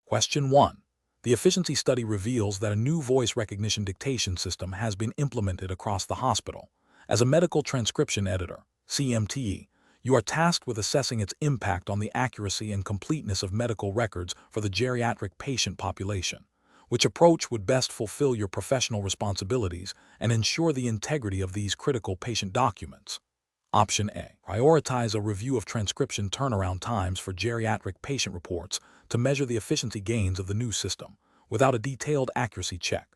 Question 1. The efficiency study reveals that a new voice recognition dictation system has been implemented across the hospital. As a medical transcription editor, CMTE, you are tasked with assessing its impact on the accuracy and completeness of medical records for the geriatric patient population. Which approach would best fulfill your professional responsibilities and ensure the integrity of these critical patient documents? Option A. Prioritize a review of transcription turnaround times for geriatric patient reports to measure the efficiency gains of the new system, without a detailed accuracy check.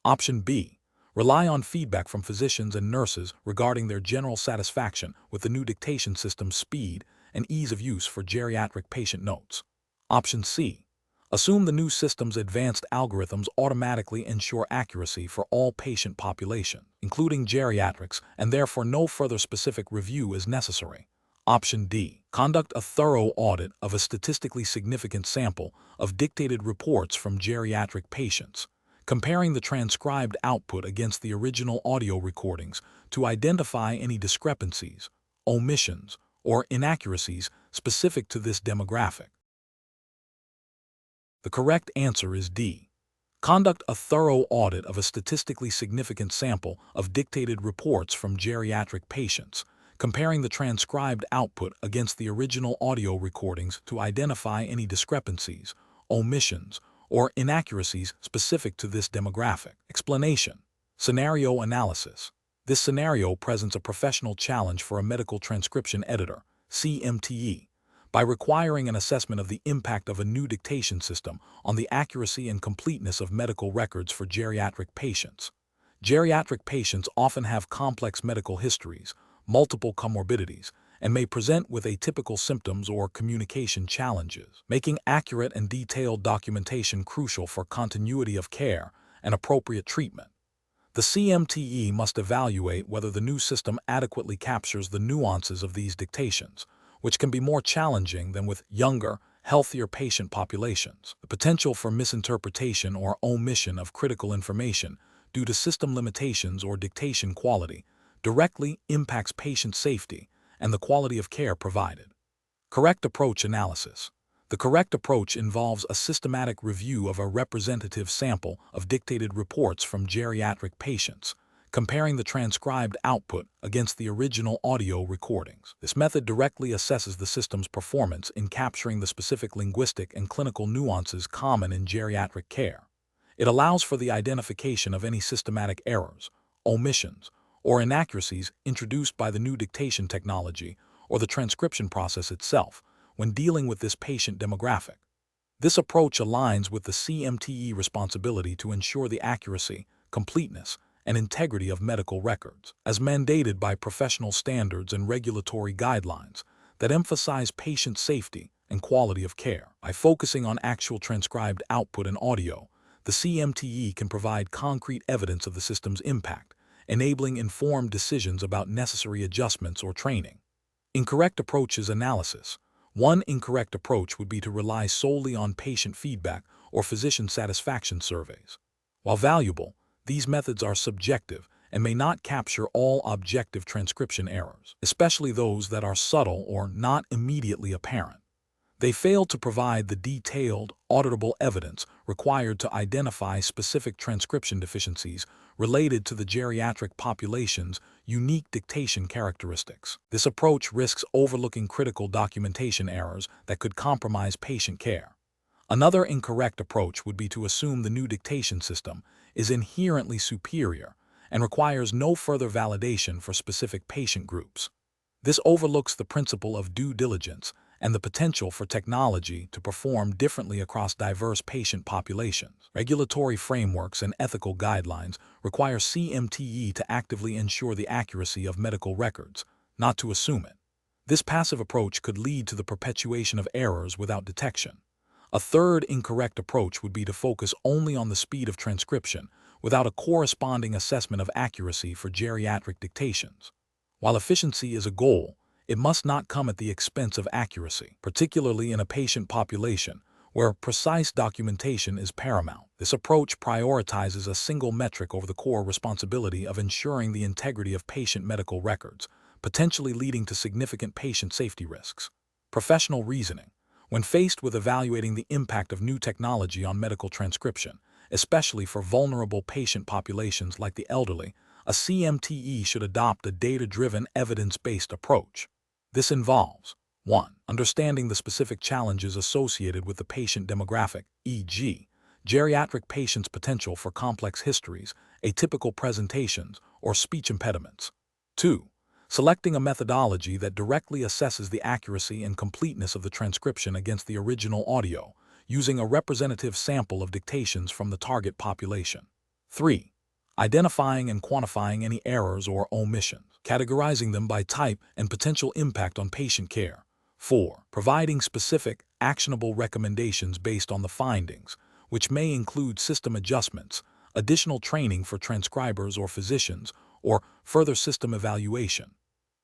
Option B. Rely on feedback from physicians and nurses regarding their general satisfaction with the new dictation system's speed and ease of use for geriatric patient notes. Option C. Assume the new system's advanced algorithms automatically ensure accuracy for all patient population, including geriatrics, and therefore no further specific review is necessary. Option D. Conduct a thorough audit of a statistically significant sample of dictated reports from geriatric patients, comparing the transcribed output against the original audio recordings to identify any discrepancies, omissions, or inaccuracies specific to this demographic. The correct answer is D. Conduct a thorough audit of a statistically significant sample of dictated reports from geriatric patients, comparing the transcribed output against the original audio recordings to identify any discrepancies, omissions, or inaccuracies specific to this demographic. Explanation. Scenario analysis. This scenario presents a professional challenge for a medical transcription editor, CMTE, by requiring an assessment of the impact of a new dictation system on the accuracy and completeness of medical records for geriatric patients. Geriatric patients often have complex medical histories, multiple comorbidities, and may present with atypical symptoms or communication challenges, making accurate and detailed documentation crucial for continuity of care and appropriate treatment. The CMTE must evaluate whether the new system adequately captures the nuances of these dictations, which can be more challenging than with younger, healthier patient populations. The potential for misinterpretation or omission of critical information due to system limitations or dictation quality directly impacts patient safety and the quality of care provided. Correct approach analysis. The correct approach involves a systematic review of a representative sample of dictated reports from geriatric patients, comparing the transcribed output against the original audio recordings. This method directly assesses the system's performance in capturing the specific linguistic and clinical nuances common in geriatric care. It allows for the identification of any systematic errors, omissions, or inaccuracies introduced by the new dictation technology or the transcription process itself when dealing with this patient demographic. This approach aligns with the CMTE responsibility to ensure the accuracy, completeness, and integrity of medical records, as mandated by professional standards and regulatory guidelines that emphasize patient safety and quality of care. By focusing on actual transcribed output and audio, the CMTE can provide concrete evidence of the system's impact, enabling informed decisions about necessary adjustments or training. Incorrect approaches analysis. One incorrect approach would be to rely solely on patient feedback or physician satisfaction surveys. While valuable, these methods are subjective and may not capture all objective transcription errors, especially those that are subtle or not immediately apparent. They fail to provide the detailed, auditable evidence required to identify specific transcription deficiencies related to the geriatric population's unique dictation characteristics. This approach risks overlooking critical documentation errors that could compromise patient care. Another incorrect approach would be to assume the new dictation system is inherently superior and requires no further validation for specific patient groups. This overlooks the principle of due diligence and the potential for technology to perform differently across diverse patient populations. Regulatory frameworks and ethical guidelines require CMTE to actively ensure the accuracy of medical records, not to assume it. This passive approach could lead to the perpetuation of errors without detection. A third incorrect approach would be to focus only on the speed of transcription without a corresponding assessment of accuracy for geriatric dictations. While efficiency is a goal, it must not come at the expense of accuracy, particularly in a patient population where precise documentation is paramount. This approach prioritizes a single metric over the core responsibility of ensuring the integrity of patient medical records, potentially leading to significant patient safety risks. Professional reasoning. When faced with evaluating the impact of new technology on medical transcription, especially for vulnerable patient populations like the elderly, a CMTE should adopt a data-driven, evidence-based approach. This involves 1. Understanding the specific challenges associated with the patient demographic, e.g., geriatric patients' potential for complex histories, atypical presentations, or speech impediments. 2. Selecting a methodology that directly assesses the accuracy and completeness of the transcription against the original audio, using a representative sample of dictations from the target population. 3. Identifying and quantifying any errors or omissions, categorizing them by type and potential impact on patient care. 4. Providing specific, actionable recommendations based on the findings, which may include system adjustments, additional training for transcribers or physicians, or further system evaluation.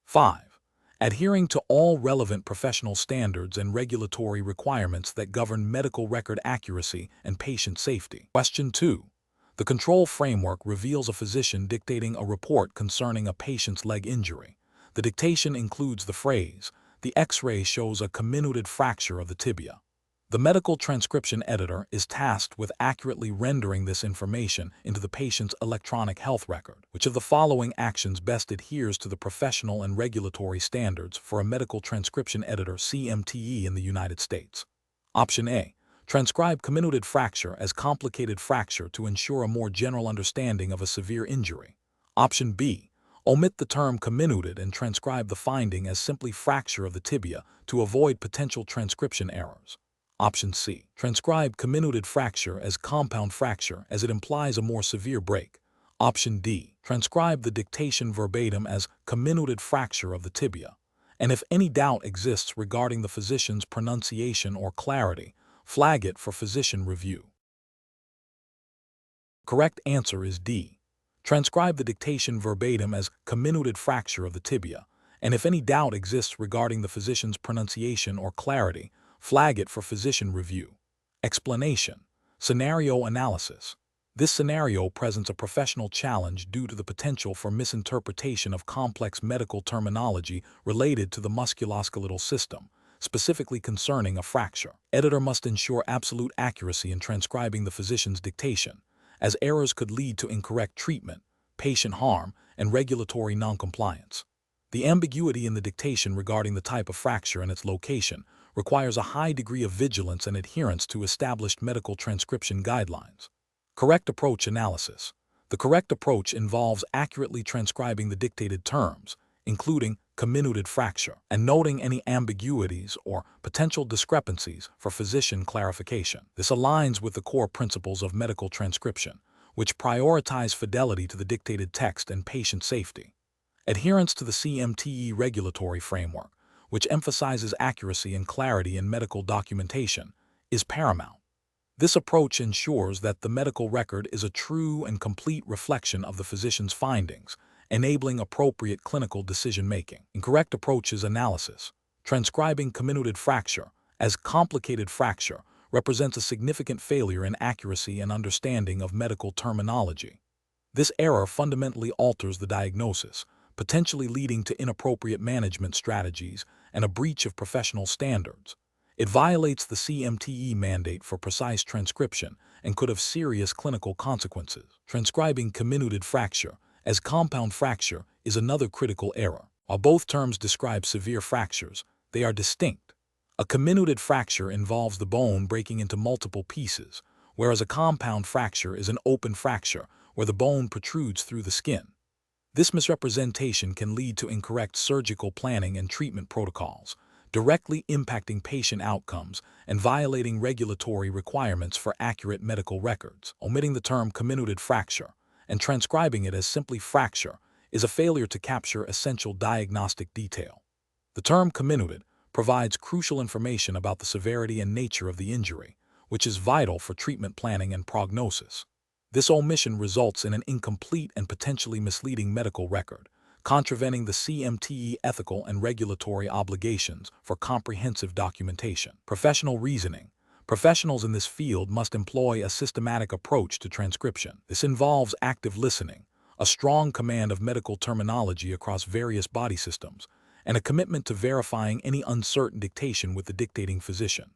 5. Adhering to all relevant professional standards and regulatory requirements that govern medical record accuracy and patient safety. Question 2. The control framework reveals a physician dictating a report concerning a patient's leg injury. The dictation includes the phrase, "The X-ray shows a comminuted fracture of the tibia." The medical transcription editor is tasked with accurately rendering this information into the patient's electronic health record. Which of the following actions best adheres to the professional and regulatory standards for a medical transcription editor CMTE in the United States? Option A. Transcribe comminuted fracture as complicated fracture to ensure a more general understanding of a severe injury. Option B. Omit the term comminuted and transcribe the finding as simply fracture of the tibia to avoid potential transcription errors. Option C. Transcribe comminuted fracture as compound fracture as it implies a more severe break. Option D. Transcribe the dictation verbatim as comminuted fracture of the tibia. And if any doubt exists regarding the physician's pronunciation or clarity, flag it for physician review. Correct answer is D. Transcribe the dictation verbatim as comminuted fracture of the tibia. And if any doubt exists regarding the physician's pronunciation or clarity, flag it for physician review. Explanation. Scenario analysis. This scenario presents a professional challenge due to the potential for misinterpretation of complex medical terminology related to the musculoskeletal system, specifically concerning a fracture. Editor must ensure absolute accuracy in transcribing the physician's dictation, as errors could lead to incorrect treatment, patient harm, and regulatory noncompliance. The ambiguity in the dictation regarding the type of fracture and its location requires a high degree of vigilance and adherence to established medical transcription guidelines. Correct approach analysis. The correct approach involves accurately transcribing the dictated terms, including comminuted fracture, and noting any ambiguities or potential discrepancies for physician clarification. This aligns with the core principles of medical transcription, which prioritize fidelity to the dictated text and patient safety. Adherence to the CMTE regulatory framework, which emphasizes accuracy and clarity in medical documentation, is paramount. This approach ensures that the medical record is a true and complete reflection of the physician's findings, enabling appropriate clinical decision-making. Incorrect approach is analysis. Transcribing comminuted fracture as complicated fracture represents a significant failure in accuracy and understanding of medical terminology. This error fundamentally alters the diagnosis, potentially leading to inappropriate management strategies and a breach of professional standards. It violates the CMTE mandate for precise transcription and could have serious clinical consequences. Transcribing comminuted fracture as compound fracture is another critical error. While both terms describe severe fractures, they are distinct. A comminuted fracture involves the bone breaking into multiple pieces, whereas a compound fracture is an open fracture where the bone protrudes through the skin. This misrepresentation can lead to incorrect surgical planning and treatment protocols, directly impacting patient outcomes and violating regulatory requirements for accurate medical records. Omitting the term comminuted fracture and transcribing it as simply fracture is a failure to capture essential diagnostic detail. The term comminuted provides crucial information about the severity and nature of the injury, which is vital for treatment planning and prognosis. This omission results in an incomplete and potentially misleading medical record, contravening the CMTE ethical and regulatory obligations for comprehensive documentation. Professional reasoning. Professionals in this field must employ a systematic approach to transcription. This involves active listening, a strong command of medical terminology across various body systems, and a commitment to verifying any uncertain dictation with the dictating physician.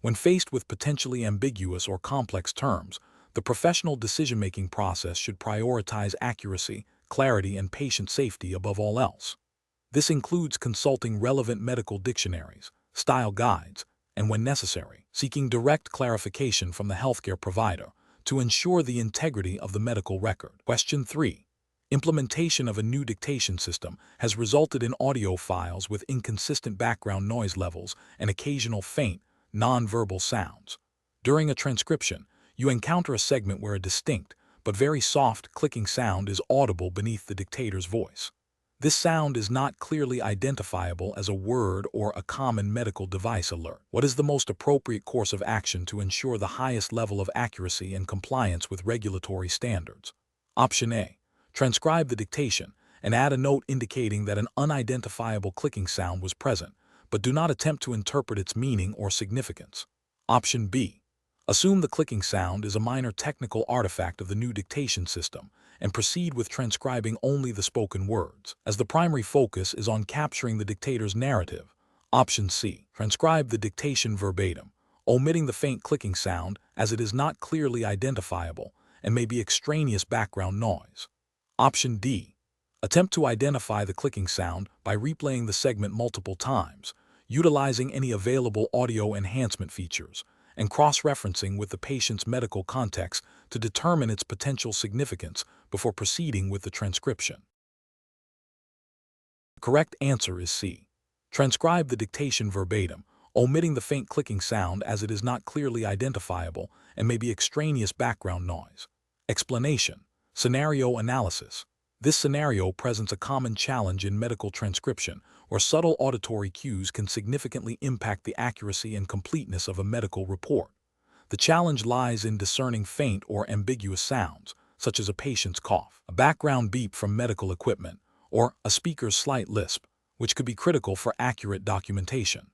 When faced with potentially ambiguous or complex terms, the professional decision-making process should prioritize accuracy, clarity, and patient safety above all else. This includes consulting relevant medical dictionaries, style guides, and when necessary, seeking direct clarification from the healthcare provider to ensure the integrity of the medical record. Question 3. Implementation of a new dictation system has resulted in audio files with inconsistent background noise levels and occasional faint, non-verbal sounds. During a transcription, you encounter a segment where a distinct, but very soft clicking sound is audible beneath the dictator's voice. This sound is not clearly identifiable as a word or a common medical device alert. What is the most appropriate course of action to ensure the highest level of accuracy and compliance with regulatory standards? Option A. Transcribe the dictation and add a note indicating that an unidentifiable clicking sound was present, but do not attempt to interpret its meaning or significance. Option B. Assume the clicking sound is a minor technical artifact of the new dictation system and proceed with transcribing only the spoken words, as the primary focus is on capturing the dictator's narrative. Option C. Transcribe the dictation verbatim, omitting the faint clicking sound as it is not clearly identifiable and may be extraneous background noise. Option D. Attempt to identify the clicking sound by replaying the segment multiple times, utilizing any available audio enhancement features, and cross-referencing with the patient's medical context to determine its potential significance before proceeding with the transcription. The correct answer is C. Transcribe the dictation verbatim, omitting the faint clicking sound as it is not clearly identifiable and may be extraneous background noise. Explanation. Scenario analysis. This scenario presents a common challenge in medical transcription, where subtle auditory cues can significantly impact the accuracy and completeness of a medical report. The challenge lies in discerning faint or ambiguous sounds, such as a patient's cough, a background beep from medical equipment, or a speaker's slight lisp, which could be critical for accurate documentation.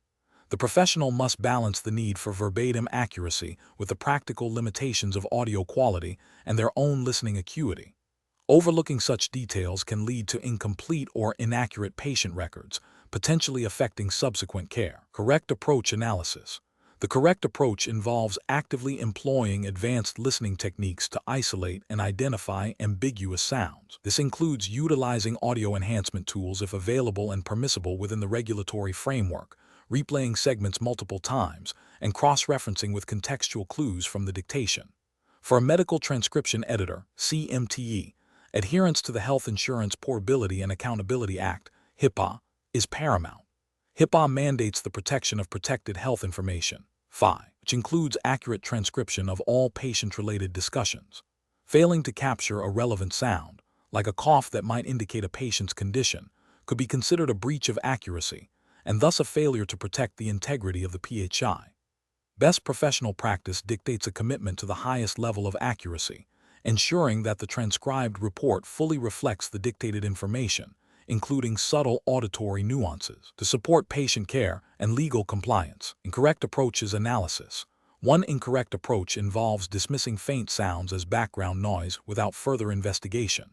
The professional must balance the need for verbatim accuracy with the practical limitations of audio quality and their own listening acuity. Overlooking such details can lead to incomplete or inaccurate patient records, potentially affecting subsequent care. Correct approach analysis. The correct approach involves actively employing advanced listening techniques to isolate and identify ambiguous sounds. This includes utilizing audio enhancement tools if available and permissible within the regulatory framework, replaying segments multiple times, and cross-referencing with contextual clues from the dictation. For a medical transcription editor, CMTE, adherence to the Health Insurance Portability and Accountability Act, HIPAA, is paramount. HIPAA mandates the protection of protected health information, which includes accurate transcription of all patient-related discussions. Failing to capture a relevant sound, like a cough that might indicate a patient's condition, could be considered a breach of accuracy, and thus a failure to protect the integrity of the PHI. Best professional practice dictates a commitment to the highest level of accuracy, ensuring that the transcribed report fully reflects the dictated information, including subtle auditory nuances, to support patient care and legal compliance. Incorrect approaches analysis. One incorrect approach involves dismissing faint sounds as background noise without further investigation.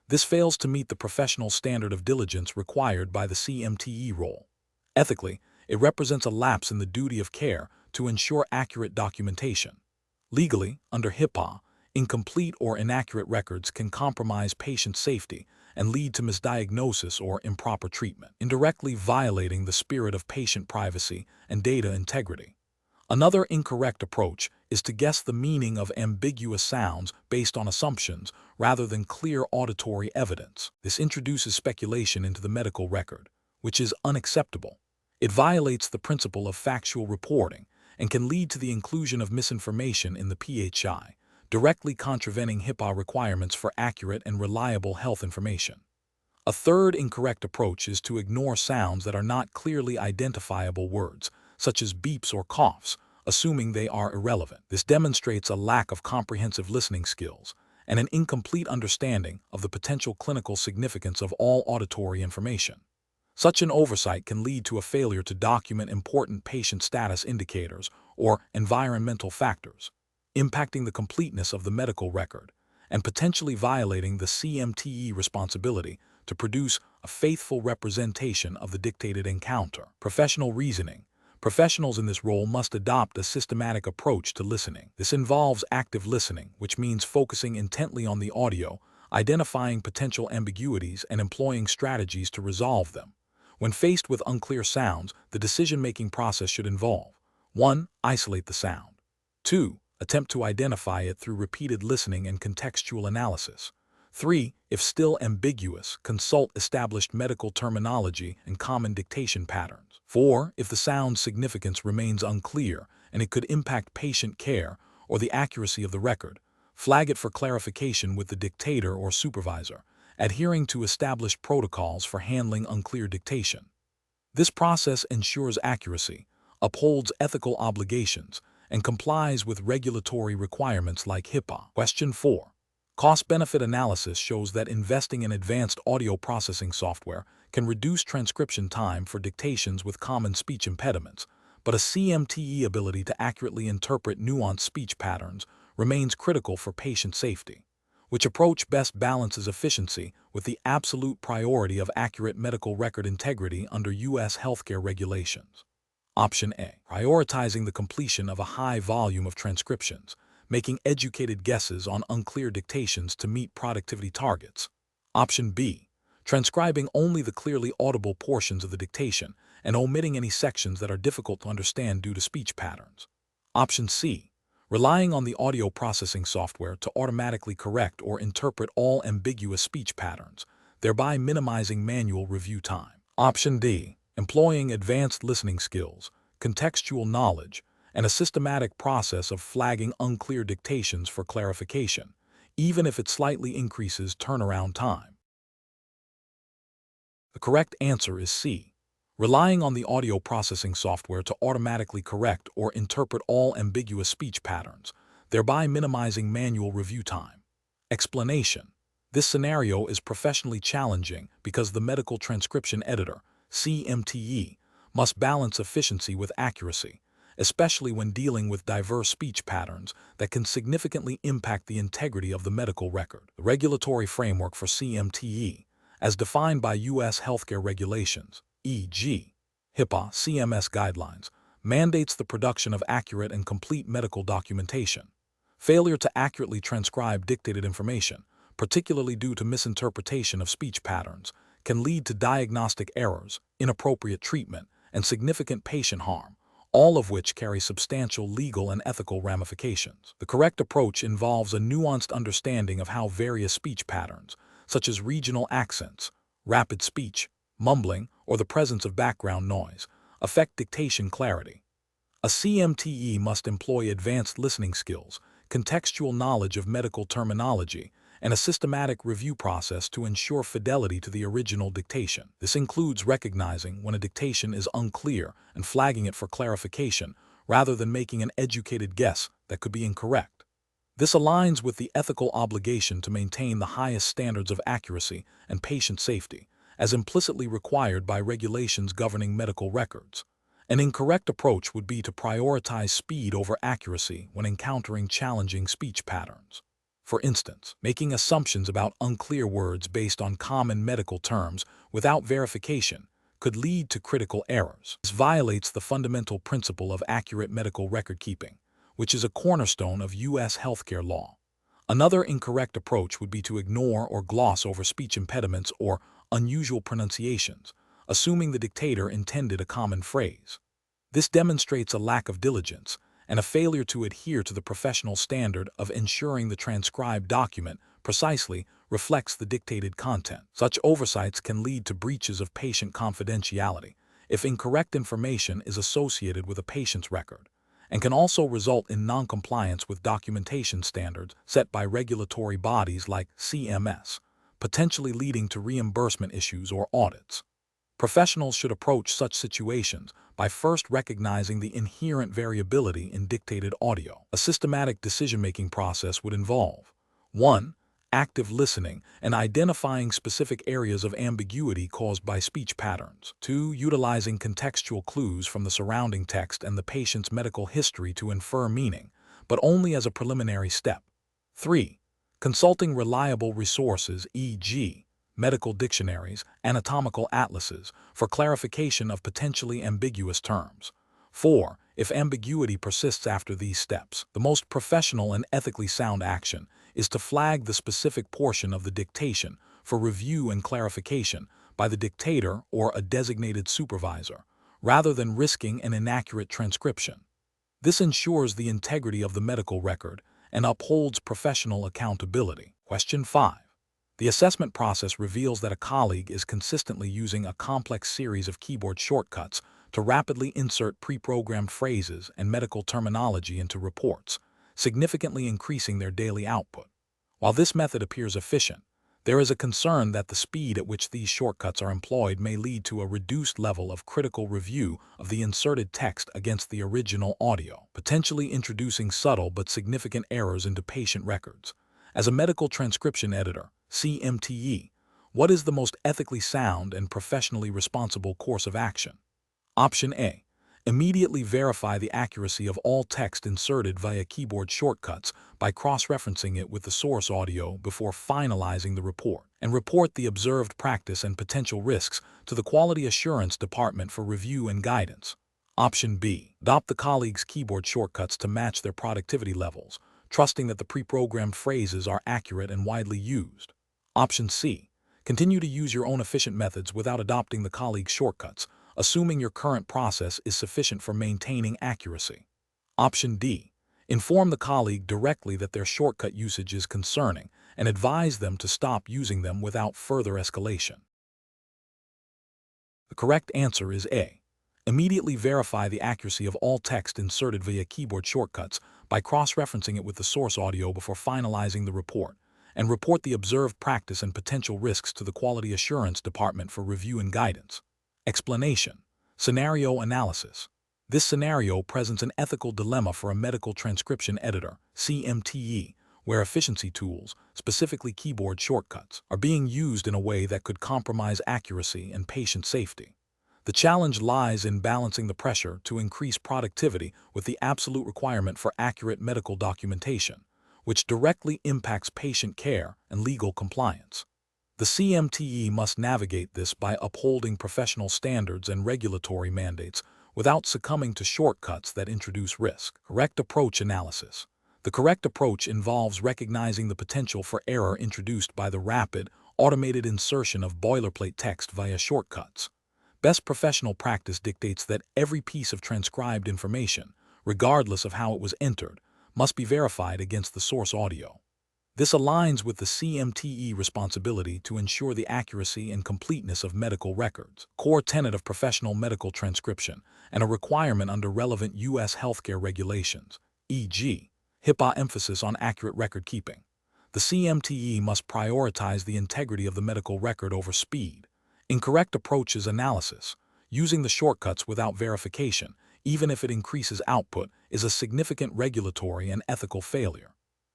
This fails to meet the professional standard of diligence required by the CMTE rule. Ethically, it represents a lapse in the duty of care to ensure accurate documentation. Legally, under HIPAA, incomplete or inaccurate records can compromise patient safety and lead to misdiagnosis or improper treatment, indirectly violating the spirit of patient privacy and data integrity. Another incorrect approach is to guess the meaning of ambiguous sounds based on assumptions rather than clear auditory evidence. This introduces speculation into the medical record, which is unacceptable. It violates the principle of factual reporting and can lead to the inclusion of misinformation in the PHI, directly contravening HIPAA requirements for accurate and reliable health information. A third incorrect approach is to ignore sounds that are not clearly identifiable words, such as beeps or coughs, assuming they are irrelevant. This demonstrates a lack of comprehensive listening skills and an incomplete understanding of the potential clinical significance of all auditory information. Such an oversight can lead to a failure to document important patient status indicators or environmental factors, impacting the completeness of the medical record and potentially violating the CMTE responsibility to produce a faithful representation of the dictated encounter. Professional reasoning. Professionals in this role must adopt a systematic approach to listening. This involves active listening, which means focusing intently on the audio, identifying potential ambiguities, and employing strategies to resolve them. When faced with unclear sounds, the decision-making process should involve 1. Isolate the sound. 2. Attempt to identify it through repeated listening and contextual analysis. 3. If still ambiguous, consult established medical terminology and common dictation patterns. 4. If the sound's significance remains unclear and it could impact patient care or the accuracy of the record, flag it for clarification with the dictator or supervisor, adhering to established protocols for handling unclear dictation. This process ensures accuracy, upholds ethical obligations, and complies with regulatory requirements like HIPAA. Question 4. Cost-benefit analysis shows that investing in advanced audio processing software can reduce transcription time for dictations with common speech impediments, but a CMTE ability to accurately interpret nuanced speech patterns remains critical for patient safety. Which approach best balances efficiency with the absolute priority of accurate medical record integrity under U.S. healthcare regulations? Option A. Prioritizing the completion of a high volume of transcriptions, making educated guesses on unclear dictations to meet productivity targets. Option B. Transcribing only the clearly audible portions of the dictation and omitting any sections that are difficult to understand due to speech patterns. Option C. Relying on the audio processing software to automatically correct or interpret all ambiguous speech patterns, thereby minimizing manual review time. Option D. Employing advanced listening skills, contextual knowledge, and a systematic process of flagging unclear dictations for clarification, even if it slightly increases turnaround time. The correct answer is C. Relying on the audio processing software to automatically correct or interpret all ambiguous speech patterns, thereby minimizing manual review time. Explanation: this scenario is professionally challenging because the medical transcription editor, CMTE, must balance efficiency with accuracy, especially when dealing with diverse speech patterns that can significantly impact the integrity of the medical record. The regulatory framework for CMTE, as defined by U.S. healthcare regulations, e.g., HIPAA CMS guidelines, mandates the production of accurate and complete medical documentation. Failure to accurately transcribe dictated information, particularly due to misinterpretation of speech patterns, can lead to diagnostic errors, inappropriate treatment, and significant patient harm, all of which carry substantial legal and ethical ramifications. The correct approach involves a nuanced understanding of how various speech patterns, such as regional accents, rapid speech, mumbling, or the presence of background noise, affect dictation clarity. A CMTE must employ advanced listening skills, contextual knowledge of medical terminology, and a systematic review process to ensure fidelity to the original dictation. This includes recognizing when a dictation is unclear and flagging it for clarification rather than making an educated guess that could be incorrect. This aligns with the ethical obligation to maintain the highest standards of accuracy and patient safety, as implicitly required by regulations governing medical records. An incorrect approach would be to prioritize speed over accuracy when encountering challenging speech patterns. For instance, making assumptions about unclear words based on common medical terms without verification could lead to critical errors. This violates the fundamental principle of accurate medical record keeping, which is a cornerstone of U.S. healthcare law. Another incorrect approach would be to ignore or gloss over speech impediments or unusual pronunciations, assuming the dictator intended a common phrase. This demonstrates a lack of diligence and a failure to adhere to the professional standard of ensuring the transcribed document precisely reflects the dictated content. Such oversights can lead to breaches of patient confidentiality if incorrect information is associated with a patient's record, and can also result in noncompliance with documentation standards set by regulatory bodies like CMS, potentially leading to reimbursement issues or audits. Professionals should approach such situations by first recognizing the inherent variability in dictated audio. A systematic decision-making process would involve 1. Active listening and identifying specific areas of ambiguity caused by speech patterns. 2. Utilizing contextual clues from the surrounding text and the patient's medical history to infer meaning, but only as a preliminary step. 3. Consulting reliable resources, e.g., medical dictionaries, anatomical atlases, for clarification of potentially ambiguous terms. 4. If ambiguity persists after these steps, the most professional and ethically sound action is to flag the specific portion of the dictation for review and clarification by the dictator or a designated supervisor, rather than risking an inaccurate transcription. This ensures the integrity of the medical record and upholds professional accountability. Question 5. The assessment process reveals that a colleague is consistently using a complex series of keyboard shortcuts to rapidly insert pre-programmed phrases and medical terminology into reports, significantly increasing their daily output. While this method appears efficient, there is a concern that the speed at which these shortcuts are employed may lead to a reduced level of critical review of the inserted text against the original audio, potentially introducing subtle but significant errors into patient records. As a medical transcription editor, CMTE, what is the most ethically sound and professionally responsible course of action? Option A. Immediately verify the accuracy of all text inserted via keyboard shortcuts by cross-referencing it with the source audio before finalizing the report, and report the observed practice and potential risks to the Quality Assurance Department for review and guidance. Option B. Adopt the colleagues' keyboard shortcuts to match their productivity levels, trusting that the pre-programmed phrases are accurate and widely used. Option C. Continue to use your own efficient methods without adopting the colleagues' shortcuts, assuming your current process is sufficient for maintaining accuracy. Option D. Inform the colleague directly that their shortcut usage is concerning and advise them to stop using them without further escalation. The correct answer is A. Immediately verify the accuracy of all text inserted via keyboard shortcuts by cross-referencing it with the source audio before finalizing the report, and report the observed practice and potential risks to the Quality Assurance Department for review and guidance. Explanation. Scenario analysis. This scenario presents an ethical dilemma for a medical transcription editor, CMTE, where efficiency tools, specifically keyboard shortcuts, are being used in a way that could compromise accuracy and patient safety. The challenge lies in balancing the pressure to increase productivity with the absolute requirement for accurate medical documentation, which directly impacts patient care and legal compliance. The CMTE must navigate this by upholding professional standards and regulatory mandates without succumbing to shortcuts that introduce risk. Correct approach analysis. The correct approach involves recognizing the potential for error introduced by the rapid, automated insertion of boilerplate text via shortcuts. Best professional practice dictates that every piece of transcribed information, regardless of how it was entered, must be verified against the source audio. This aligns with the CMTE responsibility to ensure the accuracy and completeness of medical records, core tenet of professional medical transcription, and a requirement under relevant U.S. healthcare regulations, e.g., HIPAA emphasis on accurate record keeping. The CMTE must prioritize the integrity of the medical record over speed. Incorrect approaches analysis. Using the shortcuts without verification, even if it increases output, is a significant regulatory and ethical failure.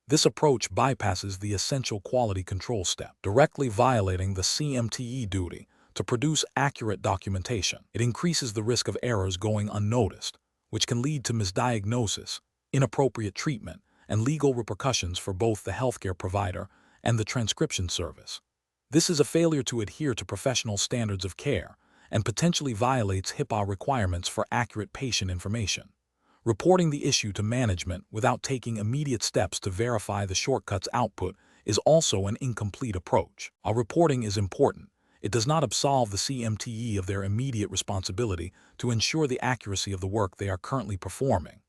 This approach bypasses the essential quality control step, directly violating the CMTE duty to produce accurate documentation. It increases the risk of errors going unnoticed, which can lead to misdiagnosis, inappropriate treatment, and legal repercussions for both the healthcare provider and the transcription service. This is a failure to adhere to professional standards of care and potentially violates HIPAA requirements for accurate patient information. Reporting the issue to management without taking immediate steps to verify the shortcut's output is also an incomplete approach. While reporting is important, it does not absolve the CMTE of their immediate responsibility to ensure the accuracy of the work they are currently performing.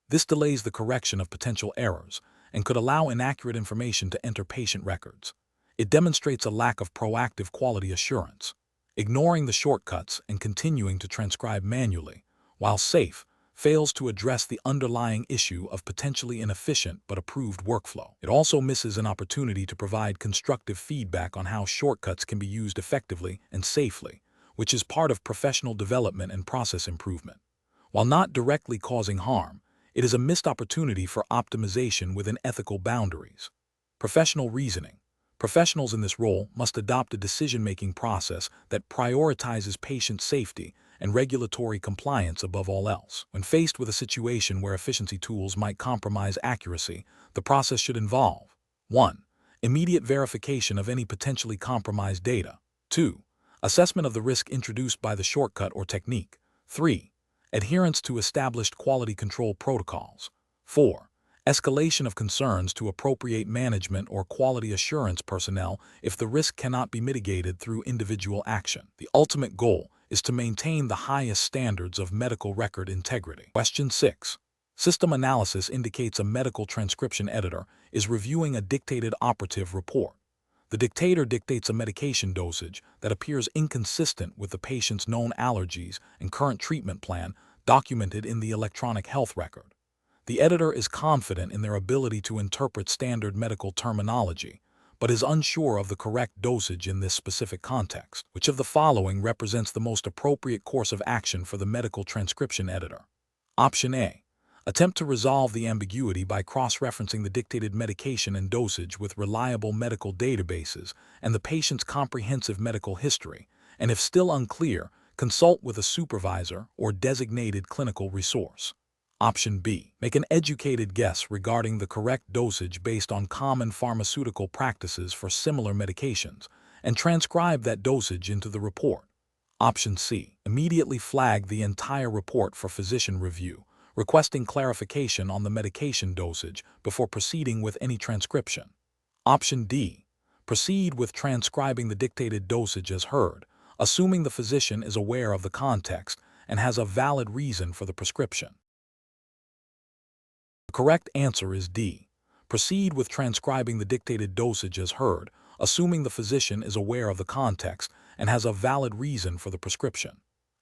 This delays the correction of potential errors and could allow inaccurate information to enter patient records. It demonstrates a lack of proactive quality assurance. Ignoring the shortcuts and continuing to transcribe manually, while safe, fails to address the underlying issue of potentially inefficient but approved workflow. It also misses an opportunity to provide constructive feedback on how shortcuts can be used effectively and safely, which is part of professional development and process improvement. While not directly causing harm, it is a missed opportunity for optimization within ethical boundaries. Professional reasoning. Professionals in this role must adopt a decision-making process that prioritizes patient safety and regulatory compliance above all else. When faced with a situation where efficiency tools might compromise accuracy, the process should involve 1. Immediate verification of any potentially compromised data. 2. Assessment of the risk introduced by the shortcut or technique. 3. Adherence to established quality control protocols. 4. Escalation of concerns to appropriate management or quality assurance personnel if the risk cannot be mitigated through individual action. The ultimate goal is to maintain the highest standards of medical record integrity. Question 6. System analysis indicates a medical transcription editor is reviewing a dictated operative report. The dictator dictates a medication dosage that appears inconsistent with the patient's known allergies and current treatment plan documented in the electronic health record. The editor is confident in their ability to interpret standard medical terminology, but is unsure of the correct dosage in this specific context. Which of the following represents the most appropriate course of action for the medical transcription editor? Option A. Attempt to resolve the ambiguity by cross-referencing the dictated medication and dosage with reliable medical databases and the patient's comprehensive medical history, and if still unclear, consult with a supervisor or designated clinical resource. Option B. Make an educated guess regarding the correct dosage based on common pharmaceutical practices for similar medications, and transcribe that dosage into the report. Option C. Immediately flag the entire report for physician review, requesting clarification on the medication dosage before proceeding with any transcription. Option D. Proceed with transcribing the dictated dosage as heard, assuming the physician is aware of the context and has a valid reason for the prescription. The correct answer is D. Proceed with transcribing the dictated dosage as heard, assuming the physician is aware of the context and has a valid reason for the prescription.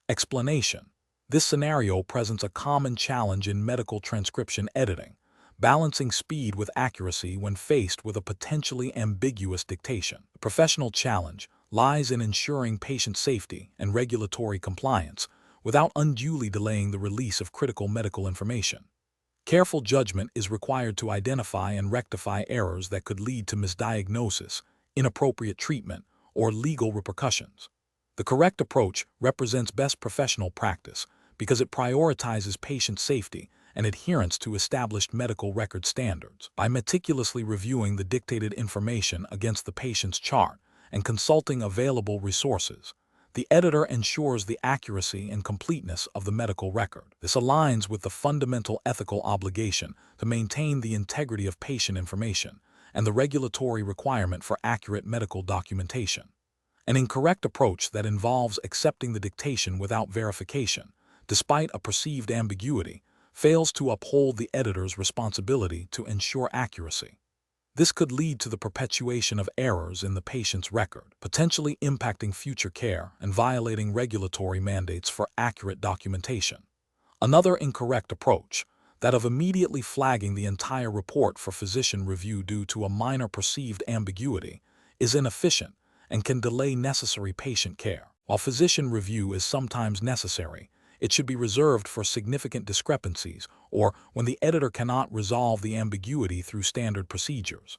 Explanation. This scenario presents a common challenge in medical transcription editing, balancing speed with accuracy when faced with a potentially ambiguous dictation. The professional challenge lies in ensuring patient safety and regulatory compliance without unduly delaying the release of critical medical information. Careful judgment is required to identify and rectify errors that could lead to misdiagnosis, inappropriate treatment, or legal repercussions. The correct approach represents best professional practice because it prioritizes patient safety and adherence to established medical record standards. By meticulously reviewing the dictated information against the patient's chart and consulting available resources, the editor ensures the accuracy and completeness of the medical record. This aligns with the fundamental ethical obligation to maintain the integrity of patient information and the regulatory requirement for accurate medical documentation. An incorrect approach that involves accepting the dictation without verification, despite a perceived ambiguity, fails to uphold the editor's responsibility to ensure accuracy. This could lead to the perpetuation of errors in the patient's record, potentially impacting future care and violating regulatory mandates for accurate documentation. Another incorrect approach, that of immediately flagging the entire report for physician review due to a minor perceived ambiguity, is inefficient and can delay necessary patient care. While physician review is sometimes necessary, it should be reserved for significant discrepancies or when the editor cannot resolve the ambiguity through standard procedures.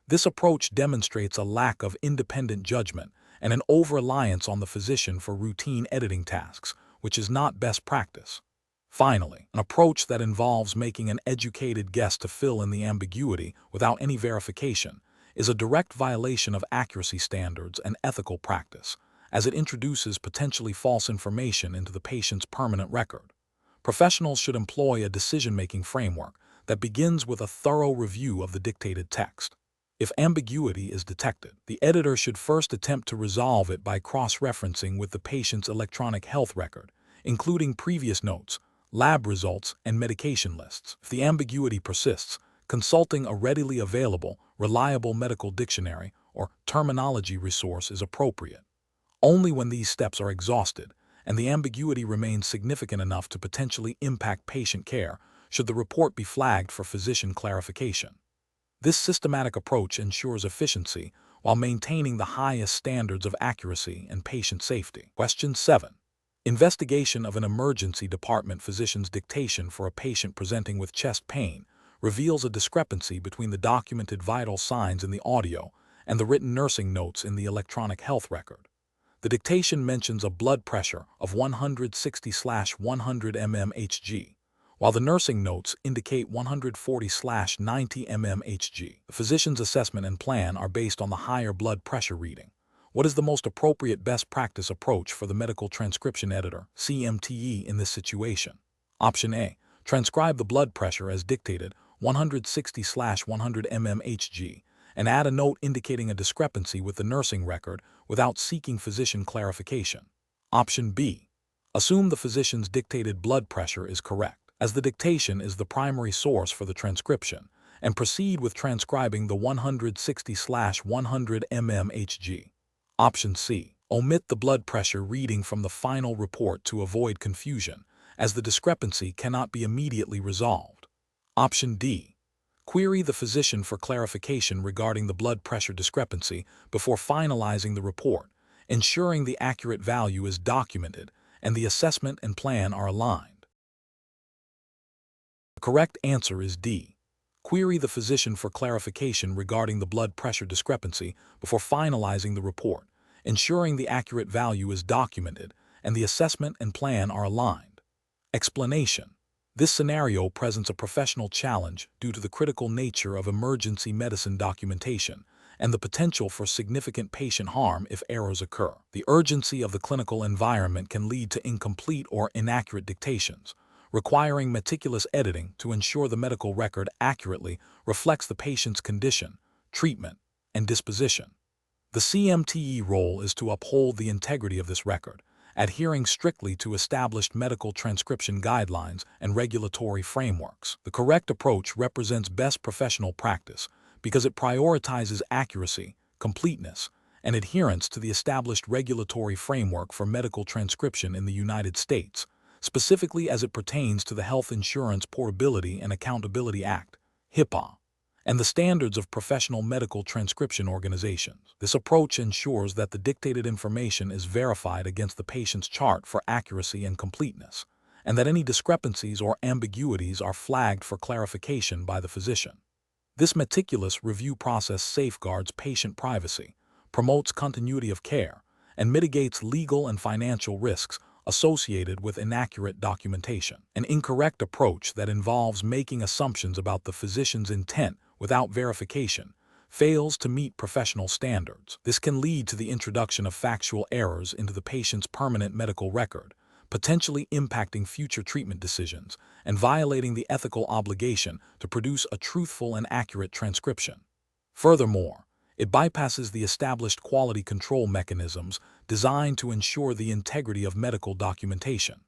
This approach demonstrates a lack of independent judgment and an over-reliance on the physician for routine editing tasks, which is not best practice. Finally, an approach that involves making an educated guess to fill in the ambiguity without any verification is a direct violation of accuracy standards and ethical practice, as it introduces potentially false information into the patient's permanent record. Professionals should employ a decision-making framework that begins with a thorough review of the dictated text. If ambiguity is detected, the editor should first attempt to resolve it by cross-referencing with the patient's electronic health record, including previous notes, lab results, and medication lists. If the ambiguity persists, consulting a readily available, reliable medical dictionary or terminology resource is appropriate. Only when these steps are exhausted and the ambiguity remains significant enough to potentially impact patient care should the report be flagged for physician clarification. This systematic approach ensures efficiency while maintaining the highest standards of accuracy and patient safety. Question 7. Investigation of an emergency department physician's dictation for a patient presenting with chest pain reveals a discrepancy between the documented vital signs in the audio and the written nursing notes in the electronic health record. The dictation mentions a blood pressure of 160/100 mmHg, while the nursing notes indicate 140/90 mmHg. The physician's assessment and plan are based on the higher blood pressure reading, What is the most appropriate best practice approach for the medical transcription editor, CMTE, in this situation? Option A. Transcribe the blood pressure as dictated, 160/100 mmHg, and add a note indicating a discrepancy with the nursing record without seeking physician clarification. Option B. Assume the physician's dictated blood pressure is correct, as the dictation is the primary source for the transcription, and proceed with transcribing the 160/100 mmHg. Option C. Omit the blood pressure reading from the final report to avoid confusion, as the discrepancy cannot be immediately resolved. Option D. Query the physician for clarification regarding the blood pressure discrepancy before finalizing the report, ensuring the accurate value is documented and the assessment and plan are aligned. The correct answer is D. Query the physician for clarification regarding the blood pressure discrepancy before finalizing the report, ensuring the accurate value is documented and the assessment and plan are aligned. Explanation. This scenario presents a professional challenge due to the critical nature of emergency medicine documentation and the potential for significant patient harm if errors occur. The urgency of the clinical environment can lead to incomplete or inaccurate dictations, requiring meticulous editing to ensure the medical record accurately reflects the patient's condition, treatment, and disposition. The CMTE role is to uphold the integrity of this record, adhering strictly to established medical transcription guidelines and regulatory frameworks. The correct approach represents best professional practice because it prioritizes accuracy, completeness, and adherence to the established regulatory framework for medical transcription in the United States, specifically as it pertains to the Health Insurance Portability and Accountability Act, HIPAA, and the standards of professional medical transcription organizations. This approach ensures that the dictated information is verified against the patient's chart for accuracy and completeness, and that any discrepancies or ambiguities are flagged for clarification by the physician. This meticulous review process safeguards patient privacy, promotes continuity of care, and mitigates legal and financial risks associated with inaccurate documentation. An incorrect approach that involves making assumptions about the physician's intent without verification fails to meet professional standards. This can lead to the introduction of factual errors into the patient's permanent medical record, potentially impacting future treatment decisions and violating the ethical obligation to produce a truthful and accurate transcription. Furthermore, it bypasses the established quality control mechanisms designed to ensure the integrity of medical documentation.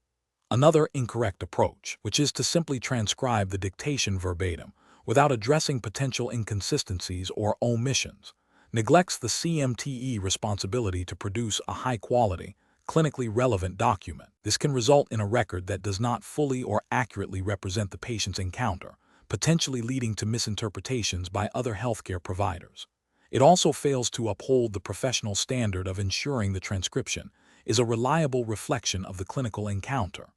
Another incorrect approach, which is to simply transcribe the dictation verbatim without addressing potential inconsistencies or omissions, neglects the CMTE responsibility to produce a high-quality, clinically relevant document. This can result in a record that does not fully or accurately represent the patient's encounter, potentially leading to misinterpretations by other healthcare providers. It also fails to uphold the professional standard of ensuring the transcription is a reliable reflection of the clinical encounter.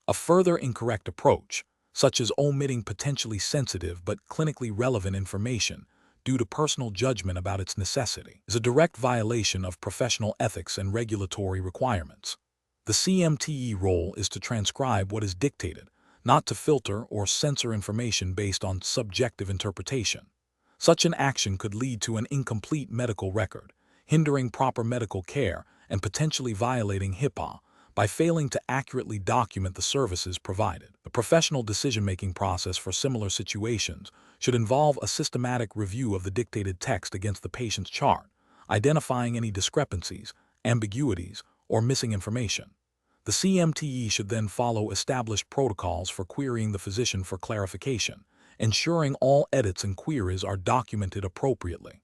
A further incorrect approach, such as omitting potentially sensitive but clinically relevant information due to personal judgment about its necessity, is a direct violation of professional ethics and regulatory requirements. The CMTE role is to transcribe what is dictated, not to filter or censor information based on subjective interpretation. Such an action could lead to an incomplete medical record, hindering proper medical care and potentially violating HIPAA by failing to accurately document the services provided. The professional decision-making process for similar situations should involve a systematic review of the dictated text against the patient's chart, identifying any discrepancies, ambiguities, or missing information. The CMTE should then follow established protocols for querying the physician for clarification, ensuring all edits and queries are documented appropriately.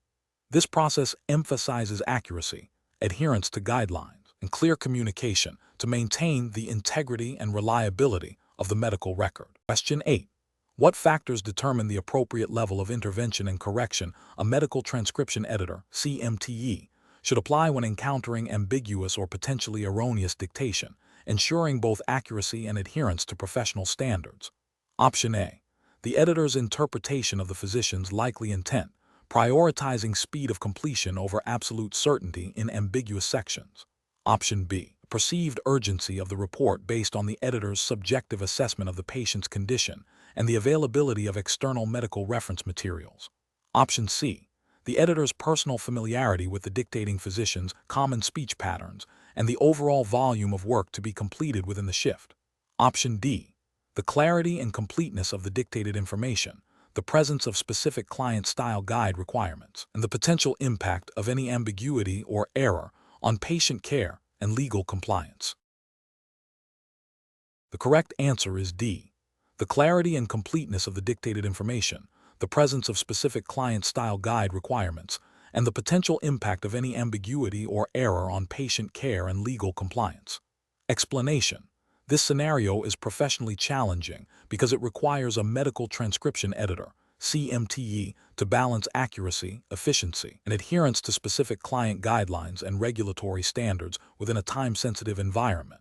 This process emphasizes accuracy, adherence to guidelines, and clear communication to maintain the integrity and reliability of the medical record. Question 8. What factors determine the appropriate level of intervention and correction a medical transcription editor, CMTE, should apply when encountering ambiguous or potentially erroneous dictation, ensuring both accuracy and adherence to professional standards? Option A. The editor's interpretation of the physician's likely intent, prioritizing speed of completion over absolute certainty in ambiguous sections. Option B. Perceived urgency of the report based on the editor's subjective assessment of the patient's condition and the availability of external medical reference materials. Option C. the editor's personal familiarity with the dictating physician's common speech patterns, and the overall volume of work to be completed within the shift. Option D. The clarity and completeness of the dictated information, the presence of specific client-style guide requirements, and the potential impact of any ambiguity or error on patient care and legal compliance. The correct answer is D. The clarity and completeness of the dictated information, the presence of specific client-style guide requirements, and the potential impact of any ambiguity or error on patient care and legal compliance. Explanation. This scenario is professionally challenging because it requires a medical transcription editor, CMTE, to balance accuracy, efficiency, and adherence to specific client guidelines and regulatory standards within a time-sensitive environment.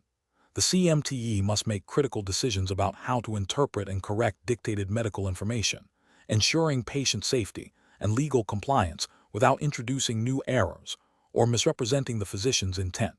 The CMTE must make critical decisions about how to interpret and correct dictated medical information, ensuring patient safety and legal compliance without introducing new errors or misrepresenting the physician's intent.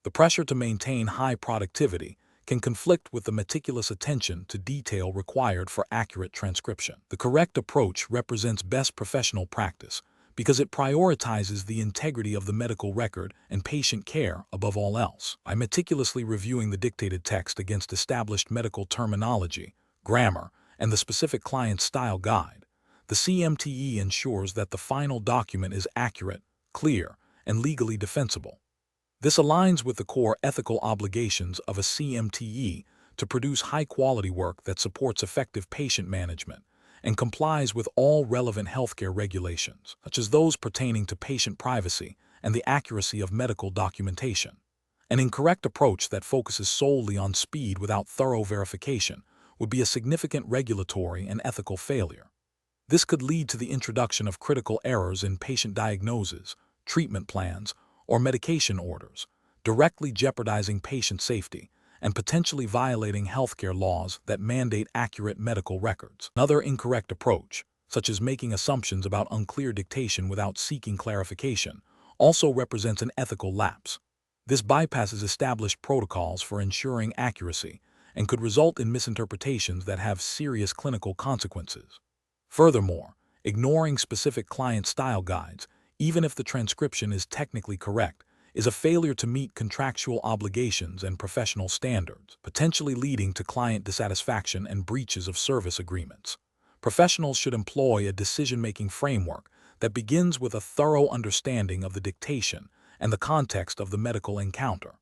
The pressure to maintain high productivity can conflict with the meticulous attention to detail required for accurate transcription. The correct approach represents best professional practice because it prioritizes the integrity of the medical record and patient care above all else. By meticulously reviewing the dictated text against established medical terminology, grammar, and the specific client-style guide, the CMTE ensures that the final document is accurate, clear, and legally defensible. This aligns with the core ethical obligations of a CMTE to produce high-quality work that supports effective patient management and complies with all relevant healthcare regulations, such as those pertaining to patient privacy and the accuracy of medical documentation. An incorrect approach that focuses solely on speed without thorough verification would be a significant regulatory and ethical failure. This could lead to the introduction of critical errors in patient diagnoses, treatment plans, or medication orders, directly jeopardizing patient safety and potentially violating healthcare laws that mandate accurate medical records. Another incorrect approach, such as making assumptions about unclear dictation without seeking clarification, also represents an ethical lapse. This bypasses established protocols for ensuring accuracy and could result in misinterpretations that have serious clinical consequences. Furthermore, ignoring specific client-style guides, even if the transcription is technically correct, is a failure to meet contractual obligations and professional standards, potentially leading to client dissatisfaction and breaches of service agreements. Professionals should employ a decision-making framework that begins with a thorough understanding of the dictation and the context of the medical encounter.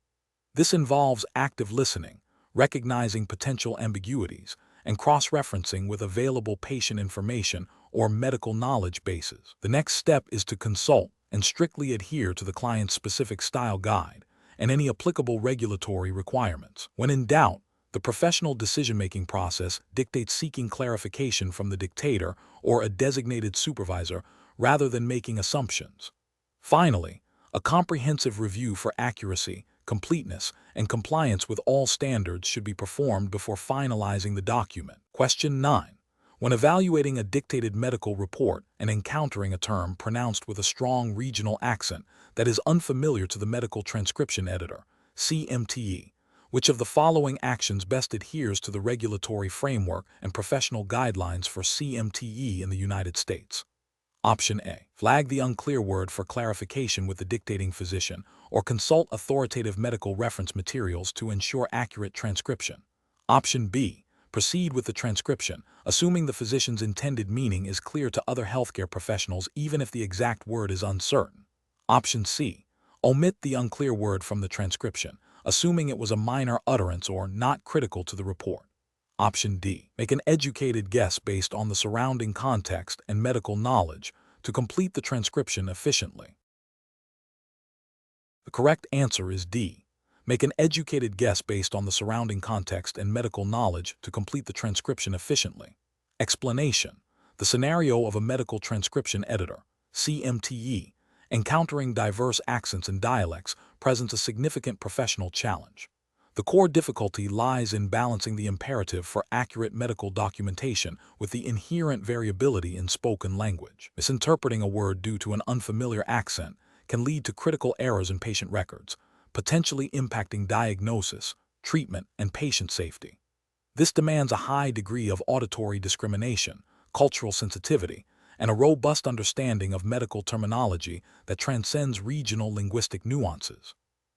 This involves active listening, recognizing potential ambiguities, and cross-referencing with available patient information or medical knowledge bases. The next step is to consult and strictly adhere to the client's specific style guide and any applicable regulatory requirements. When in doubt, the professional decision-making process dictates seeking clarification from the dictator or a designated supervisor rather than making assumptions. Finally, a comprehensive review for accuracy, completeness, and compliance with all standards should be performed before finalizing the document. Question 9. When evaluating a dictated medical report and encountering a term pronounced with a strong regional accent that is unfamiliar to the medical transcription editor, CMTE, which of the following actions best adheres to the regulatory framework and professional guidelines for CMTE in the United States? Option A. Flag the unclear word for clarification with the dictating physician or consult authoritative medical reference materials to ensure accurate transcription. Option B. Proceed with the transcription, assuming the physician's intended meaning is clear to other healthcare professionals even if the exact word is uncertain. Option C. Omit the unclear word from the transcription, assuming it was a minor utterance or not critical to the report. Option D. Make an educated guess based on the surrounding context and medical knowledge to complete the transcription efficiently. The correct answer is D. Make an educated guess based on the surrounding context and medical knowledge to complete the transcription efficiently. Explanation. The scenario of a medical transcription editor, CMTE, encountering diverse accents and dialects presents a significant professional challenge. The core difficulty lies in balancing the imperative for accurate medical documentation with the inherent variability in spoken language. Misinterpreting a word due to an unfamiliar accent can lead to critical errors in patient records, potentially impacting diagnosis, treatment, and patient safety. This demands a high degree of auditory discrimination, cultural sensitivity, and a robust understanding of medical terminology that transcends regional linguistic nuances.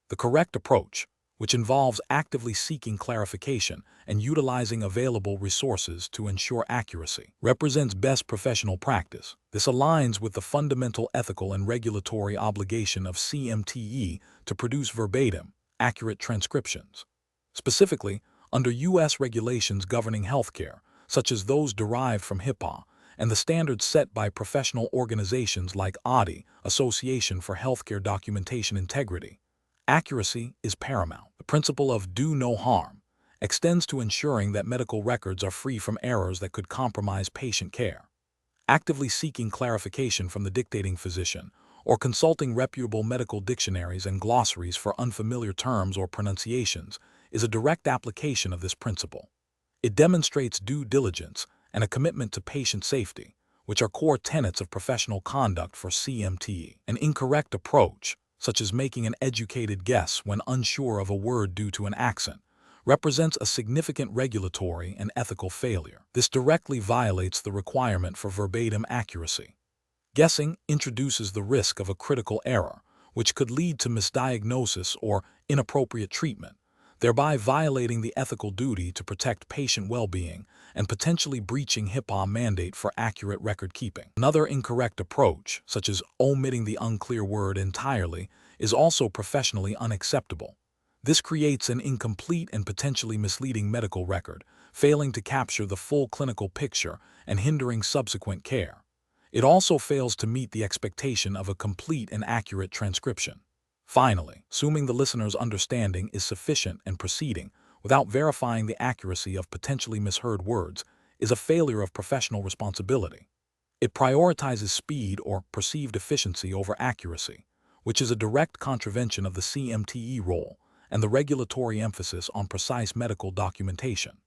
The correct approach, which involves actively seeking clarification and utilizing available resources to ensure accuracy, represents best professional practice. This aligns with the fundamental ethical and regulatory obligation of CMTE to produce verbatim, accurate transcriptions. Specifically, under U.S. regulations governing healthcare, such as those derived from HIPAA, and the standards set by professional organizations like ADI, Association for Healthcare Documentation Integrity, accuracy is paramount. The principle of do no harm extends to ensuring that medical records are free from errors that could compromise patient care. Actively seeking clarification from the dictating physician or consulting reputable medical dictionaries and glossaries for unfamiliar terms or pronunciations is a direct application of this principle. It demonstrates due diligence and a commitment to patient safety, which are core tenets of professional conduct for CMTE. An incorrect approach, such as making an educated guess when unsure of a word due to an accent, represents a significant regulatory and ethical failure. This directly violates the requirement for verbatim accuracy. Guessing introduces the risk of a critical error, which could lead to misdiagnosis or inappropriate treatment, thereby violating the ethical duty to protect patient well-being and potentially breaching HIPAA mandate for accurate record-keeping. Another incorrect approach, such as omitting the unclear word entirely, is also professionally unacceptable. This creates an incomplete and potentially misleading medical record, failing to capture the full clinical picture and hindering subsequent care. It also fails to meet the expectation of a complete and accurate transcription. Finally, assuming the listener's understanding is sufficient and proceeding without verifying the accuracy of potentially misheard words is a failure of professional responsibility. It prioritizes speed or perceived efficiency over accuracy, which is a direct contravention of the CMTE role and the regulatory emphasis on precise medical documentation.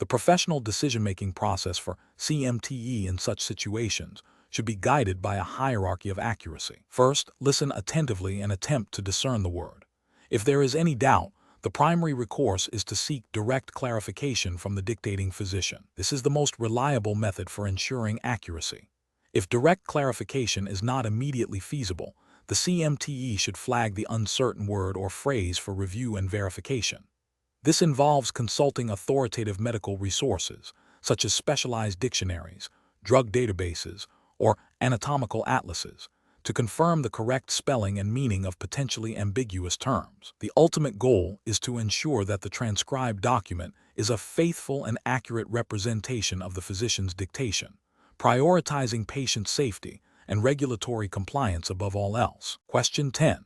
The professional decision-making process for CMTE in such situations should be guided by a hierarchy of accuracy. First, listen attentively and attempt to discern the word. If there is any doubt, the primary recourse is to seek direct clarification from the dictating physician. This is the most reliable method for ensuring accuracy. If direct clarification is not immediately feasible, the CMTE should flag the uncertain word or phrase for review and verification. This involves consulting authoritative medical resources, such as specialized dictionaries, drug databases, or anatomical atlases, to confirm the correct spelling and meaning of potentially ambiguous terms. The ultimate goal is to ensure that the transcribed document is a faithful and accurate representation of the physician's dictation, prioritizing patient safety and regulatory compliance above all else. Question 10.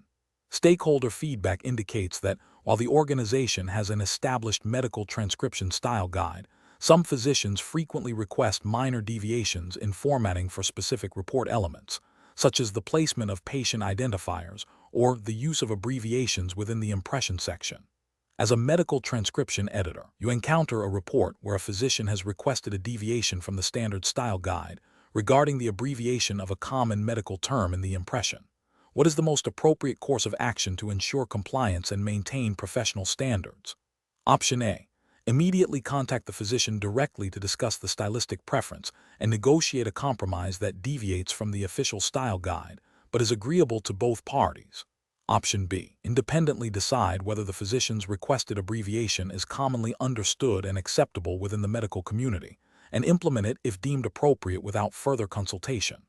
Stakeholder feedback indicates that while the organization has an established medical transcription style guide, some physicians frequently request minor deviations in formatting for specific report elements, such as the placement of patient identifiers or the use of abbreviations within the impression section. As a medical transcription editor, you encounter a report where a physician has requested a deviation from the standard style guide regarding the abbreviation of a common medical term in the impression. What is the most appropriate course of action to ensure compliance and maintain professional standards? Option A. Immediately contact the physician directly to discuss the stylistic preference and negotiate a compromise that deviates from the official style guide but is agreeable to both parties. Option B. Independently decide whether the physician's requested abbreviation is commonly understood and acceptable within the medical community, and implement it if deemed appropriate without further consultation.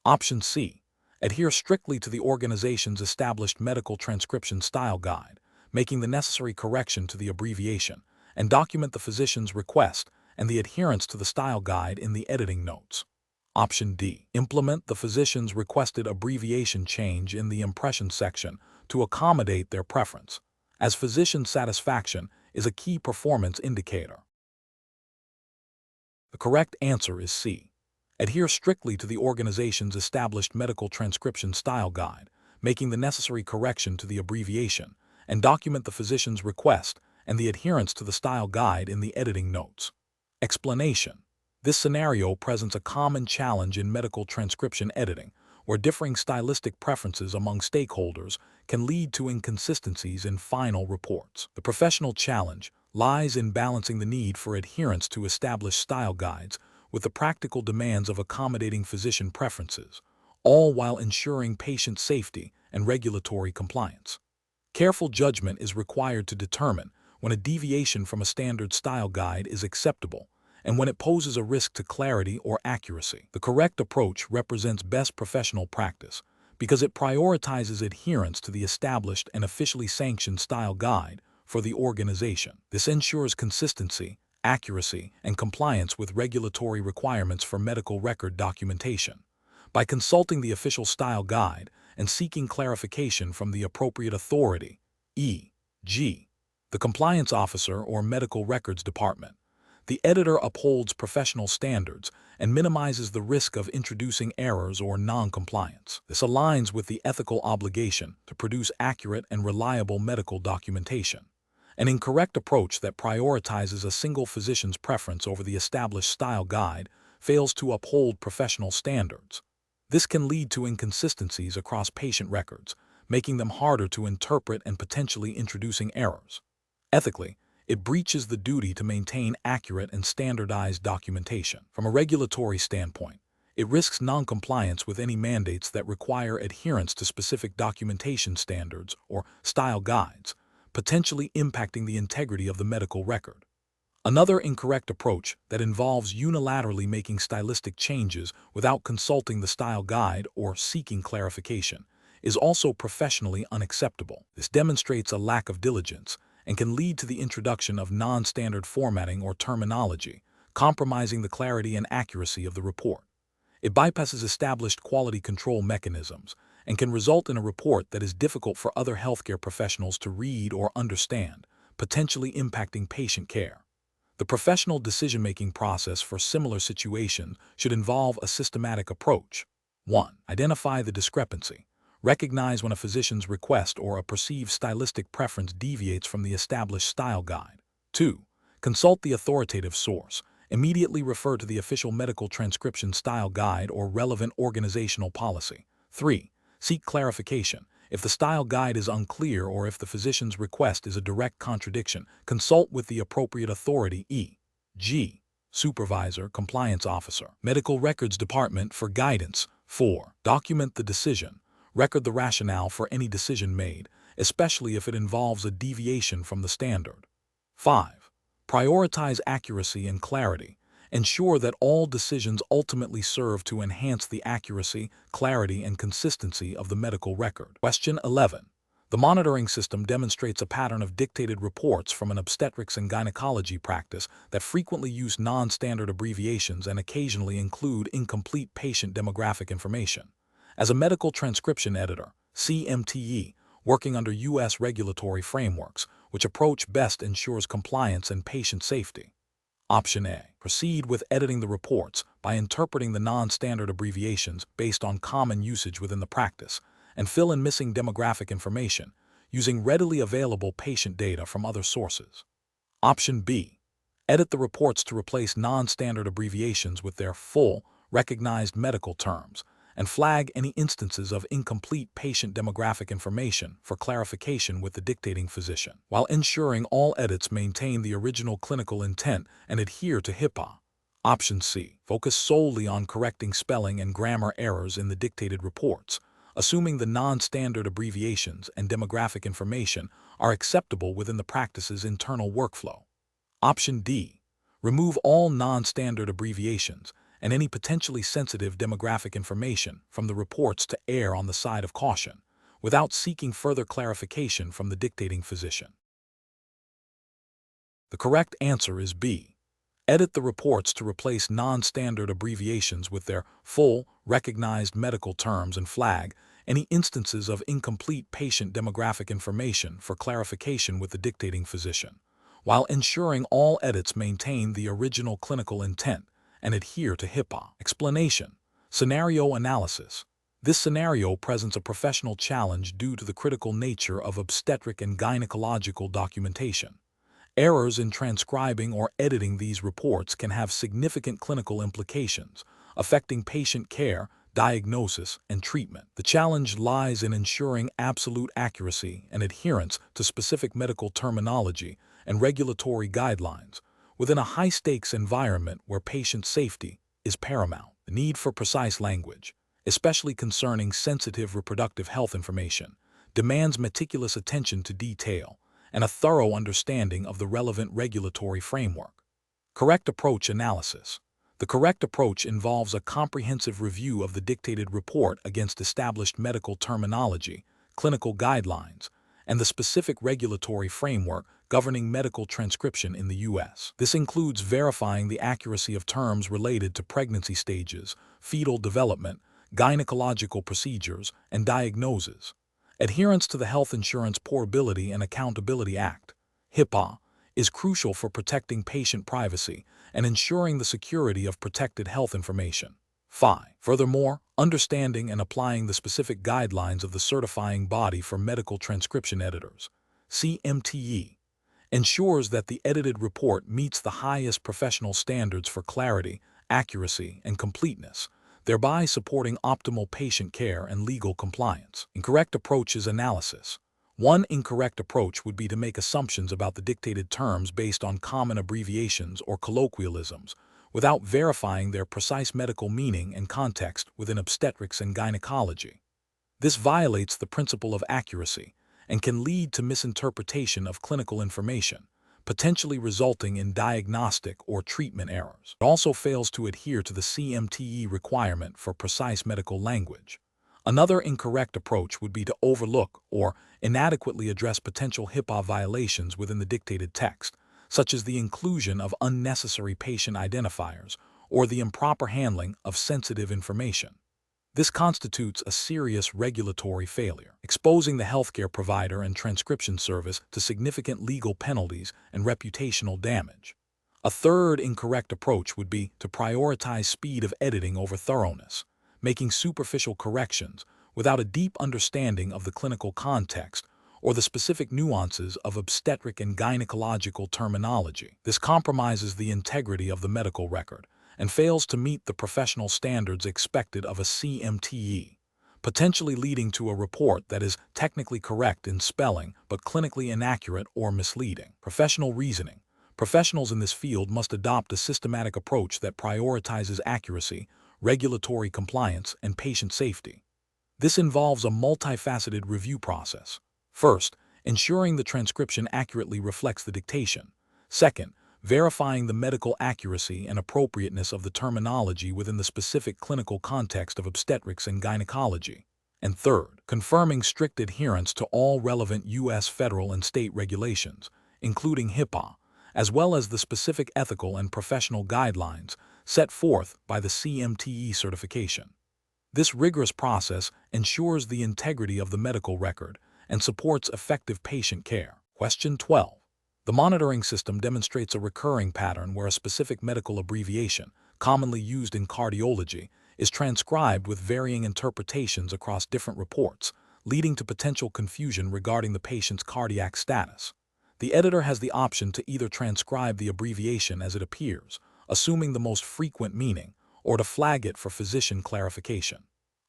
Option C. Adhere strictly to the organization's established medical transcription style guide, making the necessary correction to the abbreviation, and document the physician's request and the adherence to the style guide in the editing notes. Option D. Implement the physician's requested abbreviation change in the impression section to accommodate their preference, as physician satisfaction is a key performance indicator. The correct answer is C. Adhere strictly to the organization's established medical transcription style guide, making the necessary correction to the abbreviation, and document the physician's request and the adherence to the style guide in the editing notes. Explanation. This scenario presents a common challenge in medical transcription editing, where differing stylistic preferences among stakeholders can lead to inconsistencies in final reports. The professional challenge lies in balancing the need for adherence to established style guides with the practical demands of accommodating physician preferences, all while ensuring patient safety and regulatory compliance. Careful judgment is required to determine when a deviation from a standard style guide is acceptable and when it poses a risk to clarity or accuracy. The correct approach represents best professional practice because it prioritizes adherence to the established and officially sanctioned style guide for the organization. This ensures consistency, accuracy, and compliance with regulatory requirements for medical record documentation. By consulting the official style guide and seeking clarification from the appropriate authority, e.g., the compliance officer or medical records department, the editor upholds professional standards and minimizes the risk of introducing errors or non-compliance. This aligns with the ethical obligation to produce accurate and reliable medical documentation. An incorrect approach that prioritizes a single physician's preference over the established style guide fails to uphold professional standards. This can lead to inconsistencies across patient records, making them harder to interpret and potentially introducing errors. Ethically, it breaches the duty to maintain accurate and standardized documentation. From a regulatory standpoint, it risks non-compliance with any mandates that require adherence to specific documentation standards or style guides, potentially impacting the integrity of the medical record. Another incorrect approach that involves unilaterally making stylistic changes without consulting the style guide or seeking clarification is also professionally unacceptable. This demonstrates a lack of diligence and can lead to the introduction of non-standard formatting or terminology, compromising the clarity and accuracy of the report. It bypasses established quality control mechanisms and can result in a report that is difficult for other healthcare professionals to read or understand, potentially impacting patient care. The professional decision-making process for similar situations should involve a systematic approach. 1. Identify the discrepancy. Recognize when a physician's request or a perceived stylistic preference deviates from the established style guide. 2. Consult the authoritative source. Immediately refer to the official medical transcription style guide or relevant organizational policy. 3. Seek clarification. If the style guide is unclear or if the physician's request is a direct contradiction, consult with the appropriate authority, e.g., supervisor, compliance officer, medical records department for guidance. 4. Document the decision. Record the rationale for any decision made, especially if it involves a deviation from the standard. 5. Prioritize accuracy and clarity. Ensure that all decisions ultimately serve to enhance the accuracy, clarity, and consistency of the medical record. Question 11. The monitoring system demonstrates a pattern of dictated reports from an obstetrics and gynecology practice that frequently use non-standard abbreviations and occasionally include incomplete patient demographic information. As a medical transcription editor, CMTE, working under U.S. regulatory frameworks, which approach best ensures compliance and patient safety. Option A. Proceed with editing the reports by interpreting the non-standard abbreviations based on common usage within the practice and fill in missing demographic information using readily available patient data from other sources. Option B. Edit the reports to replace non-standard abbreviations with their full, recognized medical terms and flag any instances of incomplete patient demographic information for clarification with the dictating physician, while ensuring all edits maintain the original clinical intent and adhere to HIPAA. Option C. Focus solely on correcting spelling and grammar errors in the dictated reports, assuming the non-standard abbreviations and demographic information are acceptable within the practice's internal workflow. Option D. Remove all non-standard abbreviations and any potentially sensitive demographic information from the reports to err on the side of caution, without seeking further clarification from the dictating physician. The correct answer is B. Edit the reports to replace non-standard abbreviations with their full, recognized medical terms and flag any instances of incomplete patient demographic information for clarification with the dictating physician, while ensuring all edits maintain the original clinical intent and adhere to HIPAA. Explanation. Scenario analysis. This scenario presents a professional challenge due to the critical nature of obstetric and gynecological documentation. Errors in transcribing or editing these reports can have significant clinical implications, affecting patient care, diagnosis, and treatment. The challenge lies in ensuring absolute accuracy and adherence to specific medical terminology and regulatory guidelines, within a high-stakes environment where patient safety is paramount. The need for precise language, especially concerning sensitive reproductive health information, demands meticulous attention to detail and a thorough understanding of the relevant regulatory framework. Correct approach analysis. The correct approach involves a comprehensive review of the dictated report against established medical terminology, clinical guidelines, and the specific regulatory framework governing medical transcription in the U.S. This includes verifying the accuracy of terms related to pregnancy stages, fetal development, gynecological procedures, and diagnoses. Adherence to the Health Insurance Portability and Accountability Act, HIPAA, is crucial for protecting patient privacy and ensuring the security of protected health information. 5. Furthermore, understanding and applying the specific guidelines of the Certifying Body for Medical Transcription Editors, CMTE, ensures that the edited report meets the highest professional standards for clarity, accuracy, and completeness, thereby supporting optimal patient care and legal compliance. Incorrect approach is analysis. One incorrect approach would be to make assumptions about the dictated terms based on common abbreviations or colloquialisms, without verifying their precise medical meaning and context within obstetrics and gynecology. This violates the principle of accuracy and can lead to misinterpretation of clinical information, potentially resulting in diagnostic or treatment errors. It also fails to adhere to the CMTE requirement for precise medical language. Another incorrect approach would be to overlook or inadequately address potential HIPAA violations within the dictated text, such as the inclusion of unnecessary patient identifiers or the improper handling of sensitive information. This constitutes a serious regulatory failure, exposing the healthcare provider and transcription service to significant legal penalties and reputational damage. A third incorrect approach would be to prioritize speed of editing over thoroughness, making superficial corrections without a deep understanding of the clinical context or the specific nuances of obstetric and gynecological terminology. This compromises the integrity of the medical record and fails to meet the professional standards expected of a CMTE, potentially leading to a report that is technically correct in spelling but clinically inaccurate or misleading. Professional reasoning. Professionals in this field must adopt a systematic approach that prioritizes accuracy, regulatory compliance, and patient safety. This involves a multifaceted review process. First, ensuring the transcription accurately reflects the dictation. Second, verifying the medical accuracy and appropriateness of the terminology within the specific clinical context of obstetrics and gynecology. And third, confirming strict adherence to all relevant U.S. federal and state regulations, including HIPAA, as well as the specific ethical and professional guidelines set forth by the CMTE certification. This rigorous process ensures the integrity of the medical record and supports effective patient care. Question 12. The monitoring system demonstrates a recurring pattern where a specific medical abbreviation, commonly used in cardiology, is transcribed with varying interpretations across different reports, leading to potential confusion regarding the patient's cardiac status. The editor has the option to either transcribe the abbreviation as it appears, assuming the most frequent meaning, or to flag it for physician clarification.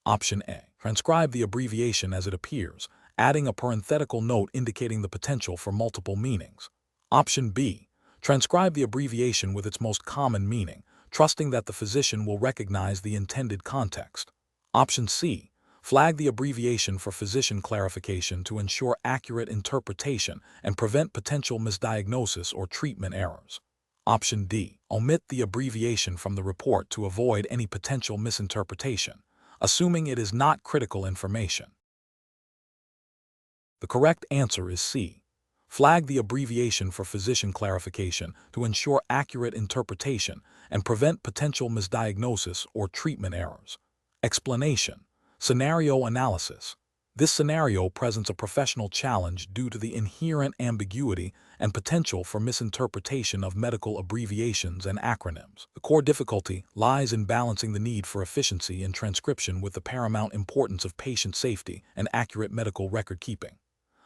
Option A. Transcribe the abbreviation as it appears, adding a parenthetical note indicating the potential for multiple meanings. Option B. Transcribe the abbreviation with its most common meaning, trusting that the physician will recognize the intended context. Option C. Flag the abbreviation for physician clarification to ensure accurate interpretation and prevent potential misdiagnosis or treatment errors. Option D. Omit the abbreviation from the report to avoid any potential misinterpretation, assuming it is not critical information. The correct answer is C. Flag the abbreviation for physician clarification to ensure accurate interpretation and prevent potential misdiagnosis or treatment errors. Explanation. Scenario analysis. This scenario presents a professional challenge due to the inherent ambiguity and potential for misinterpretation of medical abbreviations and acronyms. The core difficulty lies in balancing the need for efficiency in transcription with the paramount importance of patient safety and accurate medical record keeping.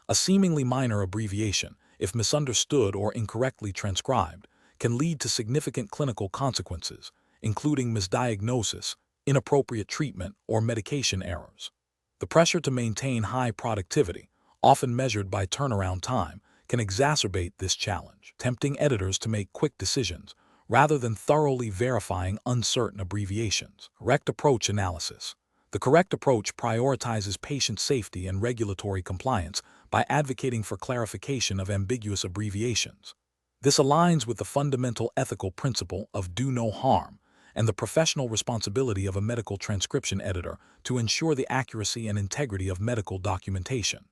A seemingly minor abbreviation, if misunderstood or incorrectly transcribed, can lead to significant clinical consequences, including misdiagnosis, inappropriate treatment, or medication errors. The pressure to maintain high productivity, often measured by turnaround time, can exacerbate this challenge, tempting editors to make quick decisions rather than thoroughly verifying uncertain abbreviations. Correct approach analysis. The correct approach prioritizes patient safety and regulatory compliance by advocating for clarification of ambiguous abbreviations. This aligns with the fundamental ethical principle of do no harm and the professional responsibility of a medical transcription editor to ensure the accuracy and integrity of medical documentation.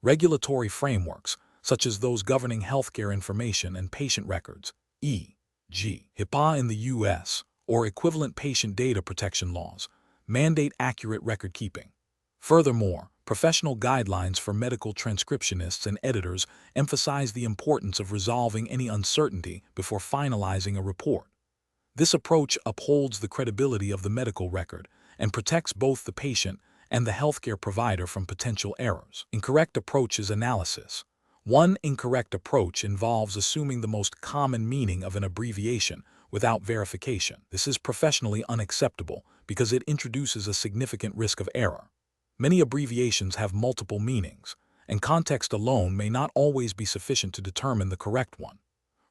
Regulatory frameworks, such as those governing healthcare information and patient records, e.g., HIPAA in the U.S., or equivalent patient data protection laws, mandate accurate record keeping. Furthermore, professional guidelines for medical transcriptionists and editors emphasize the importance of resolving any uncertainty before finalizing a report. This approach upholds the credibility of the medical record and protects both the patient and the healthcare provider from potential errors. Incorrect approach is analysis. One incorrect approach involves assuming the most common meaning of an abbreviation without verification. This is professionally unacceptable because it introduces a significant risk of error. Many abbreviations have multiple meanings, and context alone may not always be sufficient to determine the correct one.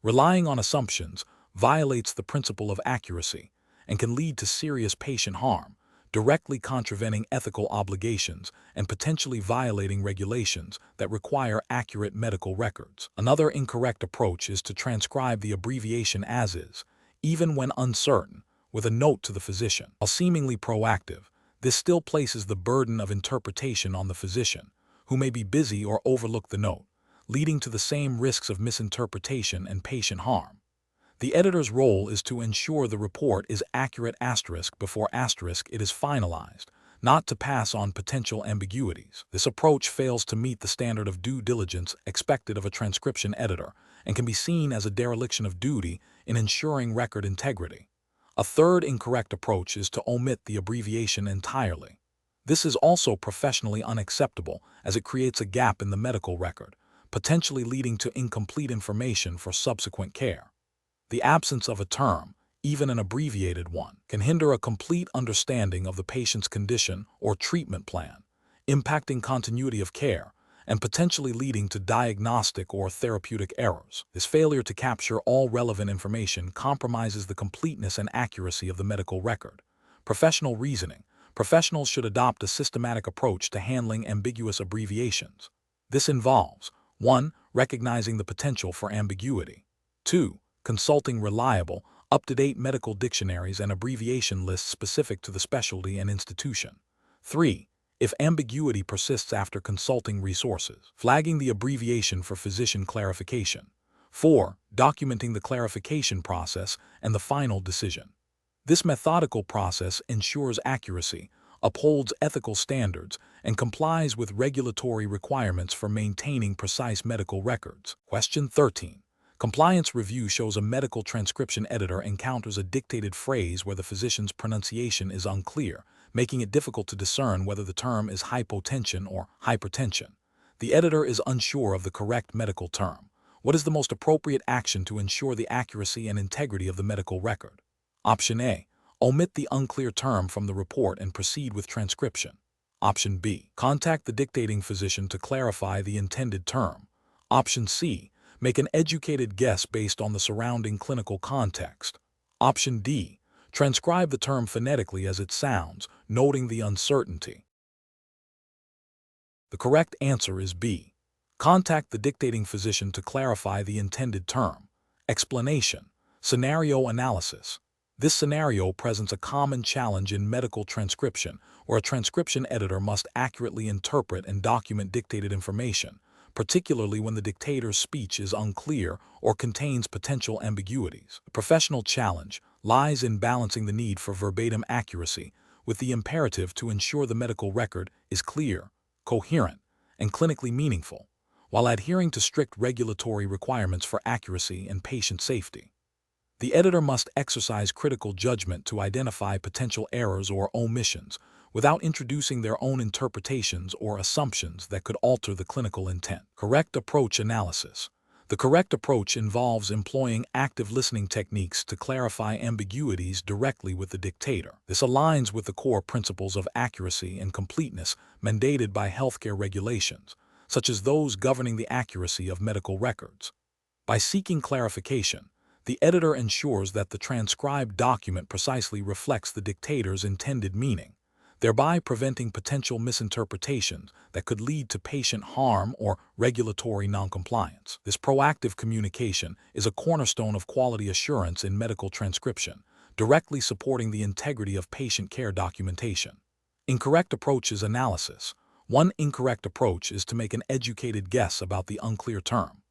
Relying on assumptions violates the principle of accuracy and can lead to serious patient harm, directly contravening ethical obligations and potentially violating regulations that require accurate medical records. Another incorrect approach is to transcribe the abbreviation as is, even when uncertain, with a note to the physician. While seemingly proactive, this still places the burden of interpretation on the physician, who may be busy or overlook the note, leading to the same risks of misinterpretation and patient harm. The editor's role is to ensure the report is accurate before it is finalized, not to pass on potential ambiguities. This approach fails to meet the standard of due diligence expected of a transcription editor and can be seen as a dereliction of duty in ensuring record integrity. A third incorrect approach is to omit the abbreviation entirely. This is also professionally unacceptable as it creates a gap in the medical record, potentially leading to incomplete information for subsequent care. The absence of a term, even an abbreviated one, can hinder a complete understanding of the patient's condition or treatment plan, impacting continuity of care and potentially leading to diagnostic or therapeutic errors. This failure to capture all relevant information compromises the completeness and accuracy of the medical record. Professional reasoning. Professionals should adopt a systematic approach to handling ambiguous abbreviations. This involves 1. Recognizing the potential for ambiguity. 2. Consulting reliable, up-to-date medical dictionaries and abbreviation lists specific to the specialty and institution. 3. If ambiguity persists after consulting resources, flagging the abbreviation for physician clarification. 4. Documenting the clarification process and the final decision. This methodical process ensures accuracy, upholds ethical standards, and complies with regulatory requirements for maintaining precise medical records. Question 13. Compliance review shows a medical transcription editor encounters a dictated phrase where the physician's pronunciation is unclear, making it difficult to discern whether the term is hypotension or hypertension. The editor is unsure of the correct medical term. What is the most appropriate action to ensure the accuracy and integrity of the medical record? Option A. Omit the unclear term from the report and proceed with transcription. Option B. Contact the dictating physician to clarify the intended term. Option C. Make an educated guess based on the surrounding clinical context. Option D. Transcribe the term phonetically as it sounds, noting the uncertainty. The correct answer is B. Contact the dictating physician to clarify the intended term. Explanation. Scenario analysis. This scenario presents a common challenge in medical transcription, where a transcription editor must accurately interpret and document dictated information, particularly when the dictator's speech is unclear or contains potential ambiguities. The professional challenge lies in balancing the need for verbatim accuracy with the imperative to ensure the medical record is clear, coherent, and clinically meaningful, while adhering to strict regulatory requirements for accuracy and patient safety. The editor must exercise critical judgment to identify potential errors or omissions without introducing their own interpretations or assumptions that could alter the clinical intent. Correct approach analysis. The correct approach involves employing active listening techniques to clarify ambiguities directly with the dictator. This aligns with the core principles of accuracy and completeness mandated by healthcare regulations, such as those governing the accuracy of medical records. By seeking clarification, the editor ensures that the transcribed document precisely reflects the dictator's intended meaning, thereby preventing potential misinterpretations that could lead to patient harm or regulatory noncompliance. This proactive communication is a cornerstone of quality assurance in medical transcription, directly supporting the integrity of patient care documentation. Incorrect approaches analysis. One incorrect approach is to make an educated guess about the unclear term.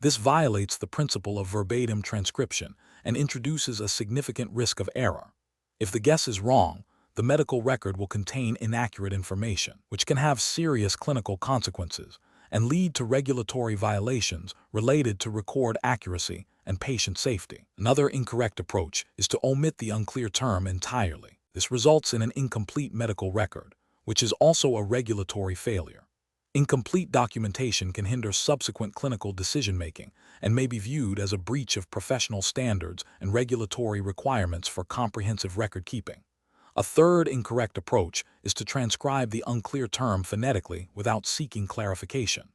This violates the principle of verbatim transcription and introduces a significant risk of error. If the guess is wrong, the medical record will contain inaccurate information, which can have serious clinical consequences and lead to regulatory violations related to record accuracy and patient safety. Another incorrect approach is to omit the unclear term entirely. This results in an incomplete medical record, which is also a regulatory failure. Incomplete documentation can hinder subsequent clinical decision-making and may be viewed as a breach of professional standards and regulatory requirements for comprehensive record-keeping. A third incorrect approach is to transcribe the unclear term phonetically without seeking clarification.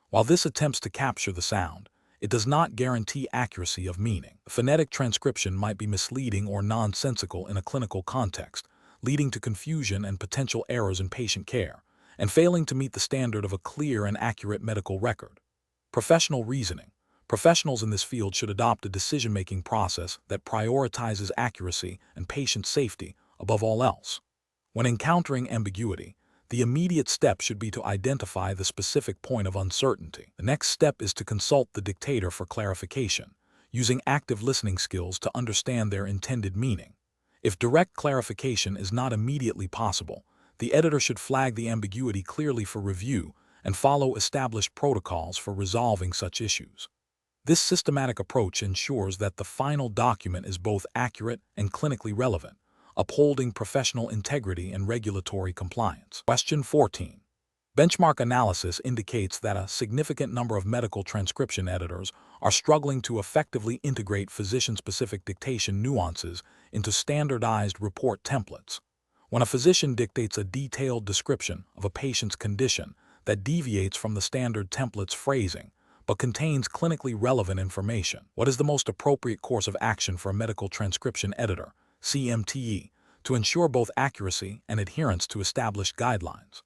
While this attempts to capture the sound, it does not guarantee accuracy of meaning. Phonetic transcription might be misleading or nonsensical in a clinical context, leading to confusion and potential errors in patient care, and failing to meet the standard of a clear and accurate medical record. Professional reasoning. Professionals in this field should adopt a decision-making process that prioritizes accuracy and patient safety above all else. When encountering ambiguity, the immediate step should be to identify the specific point of uncertainty. The next step is to consult the dictator for clarification, using active listening skills to understand their intended meaning. If direct clarification is not immediately possible, the editor should flag the ambiguity clearly for review and follow established protocols for resolving such issues. This systematic approach ensures that the final document is both accurate and clinically relevant, upholding professional integrity and regulatory compliance. Question 14. Benchmark analysis indicates that a significant number of medical transcription editors are struggling to effectively integrate physician-specific dictation nuances into standardized report templates. When a physician dictates a detailed description of a patient's condition that deviates from the standard template's phrasing but contains clinically relevant information, what is the most appropriate course of action for a medical transcription editor, CMTE, to ensure both accuracy and adherence to established guidelines?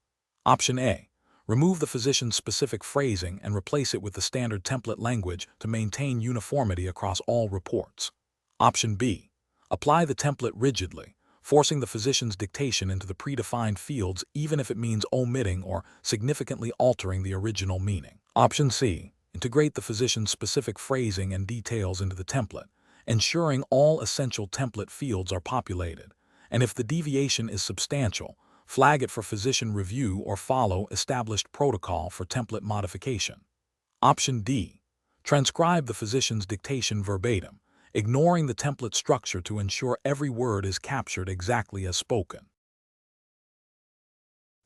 Option A. Remove the physician's specific phrasing and replace it with the standard template language to maintain uniformity across all reports. Option B. Apply the template rigidly, forcing the physician's dictation into the predefined fields even if it means omitting or significantly altering the original meaning. Option C. Integrate the physician's specific phrasing and details into the template, ensuring all essential template fields are populated, and if the deviation is substantial, flag it for physician review or follow established protocol for template modification. Option D. Transcribe the physician's dictation verbatim, ignoring the template structure to ensure every word is captured exactly as spoken.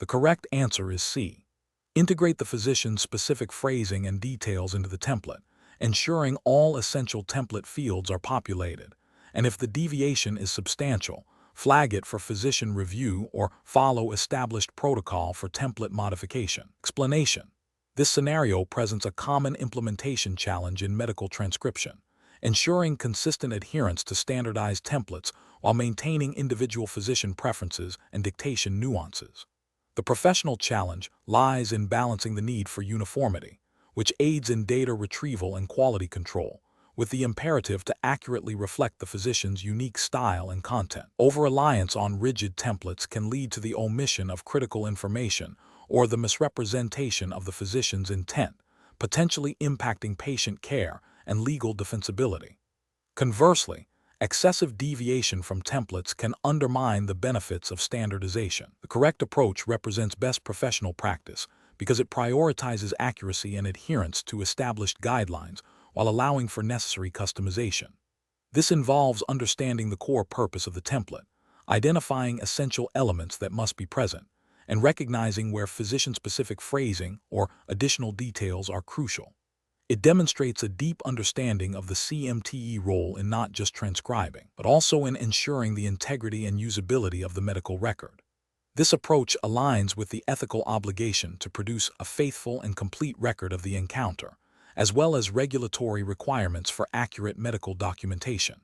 The correct answer is C. Integrate the physician's specific phrasing and details into the template, ensuring all essential template fields are populated, and if the deviation is substantial, flag it for physician review or follow established protocol for template modification. Explanation. This scenario presents a common implementation challenge in medical transcription, ensuring consistent adherence to standardized templates while maintaining individual physician preferences and dictation nuances. The professional challenge lies in balancing the need for uniformity, which aids in data retrieval and quality control, with the imperative to accurately reflect the physician's unique style and content. Over-reliance on rigid templates can lead to the omission of critical information or the misrepresentation of the physician's intent, potentially impacting patient care and legal defensibility. Conversely, excessive deviation from templates can undermine the benefits of standardization. The correct approach represents best professional practice because it prioritizes accuracy and adherence to established guidelines while allowing for necessary customization. This involves understanding the core purpose of the template, identifying essential elements that must be present, and recognizing where physician-specific phrasing or additional details are crucial. It demonstrates a deep understanding of the CMTE role in not just transcribing, but also in ensuring the integrity and usability of the medical record. This approach aligns with the ethical obligation to produce a faithful and complete record of the encounter, as well as regulatory requirements for accurate medical documentation.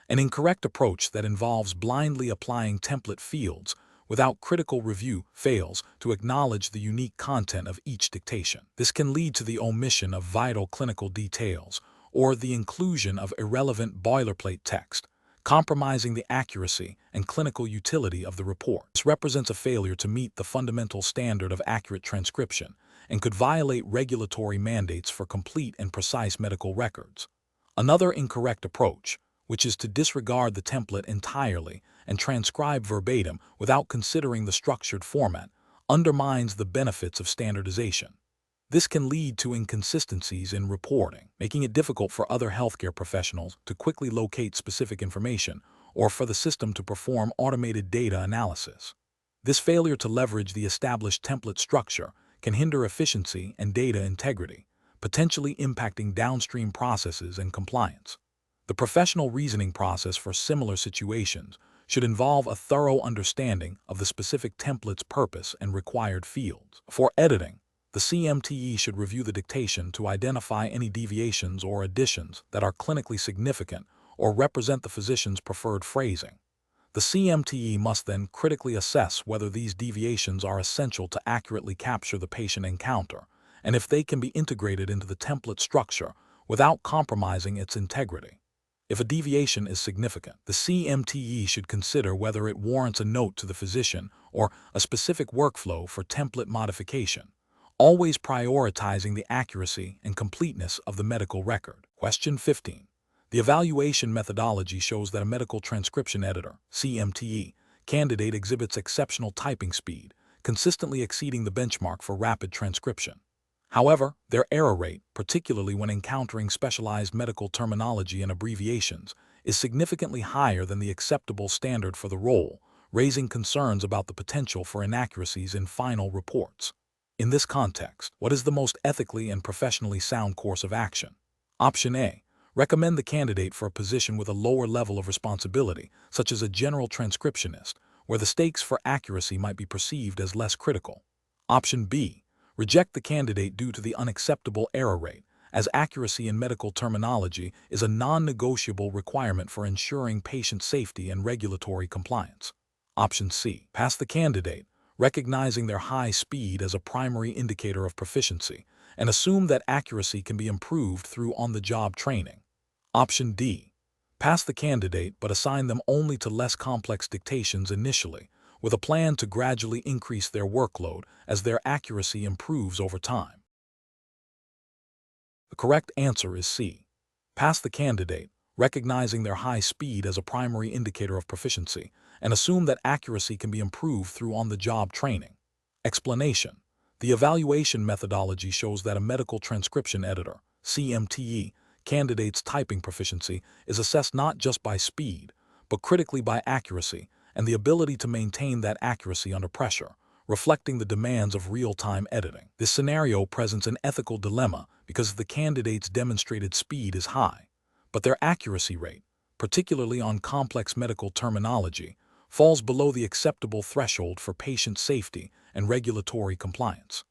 An incorrect approach that involves blindly applying template fields without critical review fails to acknowledge the unique content of each dictation. This can lead to the omission of vital clinical details or the inclusion of irrelevant boilerplate text, compromising the accuracy and clinical utility of the report. This represents a failure to meet the fundamental standard of accurate transcription and could violate regulatory mandates for complete and precise medical records. Another incorrect approach, which is to disregard the template entirely and transcribe verbatim without considering the structured format, undermines the benefits of standardization. This can lead to inconsistencies in reporting, making it difficult for other healthcare professionals to quickly locate specific information or for the system to perform automated data analysis. This failure to leverage the established template structure can hinder efficiency and data integrity, potentially impacting downstream processes and compliance. The professional reasoning process for similar situations should involve a thorough understanding of the specific template's purpose and required fields. For editing, the CMTE should review the dictation to identify any deviations or additions that are clinically significant or represent the physician's preferred phrasing. The CMTE must then critically assess whether these deviations are essential to accurately capture the patient encounter and if they can be integrated into the template structure without compromising its integrity. If a deviation is significant, the CMTE should consider whether it warrants a note to the physician or a specific workflow for template modification, always prioritizing the accuracy and completeness of the medical record. Question 15. The evaluation methodology shows that a medical transcription editor, CMTE, candidate exhibits exceptional typing speed, consistently exceeding the benchmark for rapid transcription. However, their error rate, particularly when encountering specialized medical terminology and abbreviations, is significantly higher than the acceptable standard for the role, raising concerns about the potential for inaccuracies in final reports. In this context, what is the most ethically and professionally sound course of action? Option A. Recommend the candidate for a position with a lower level of responsibility, such as a general transcriptionist, where the stakes for accuracy might be perceived as less critical. Option B. Reject the candidate due to the unacceptable error rate, as accuracy in medical terminology is a non-negotiable requirement for ensuring patient safety and regulatory compliance. Option C. Pass the candidate, recognizing their high speed as a primary indicator of proficiency, and assume that accuracy can be improved through on-the-job training. Option D. Pass the candidate but assign them only to less complex dictations initially, with a plan to gradually increase their workload as their accuracy improves over time. The correct answer is C. Pass the candidate, recognizing their high speed as a primary indicator of proficiency, and assume that accuracy can be improved through on-the-job training. Explanation. The evaluation methodology shows that a medical transcription editor, CMTE, candidate's typing proficiency is assessed not just by speed, but critically by accuracy and the ability to maintain that accuracy under pressure, reflecting the demands of real-time editing. This scenario presents an ethical dilemma because the candidate's demonstrated speed is high, but their accuracy rate, particularly on complex medical terminology, falls below the acceptable threshold for patient safety and regulatory compliance.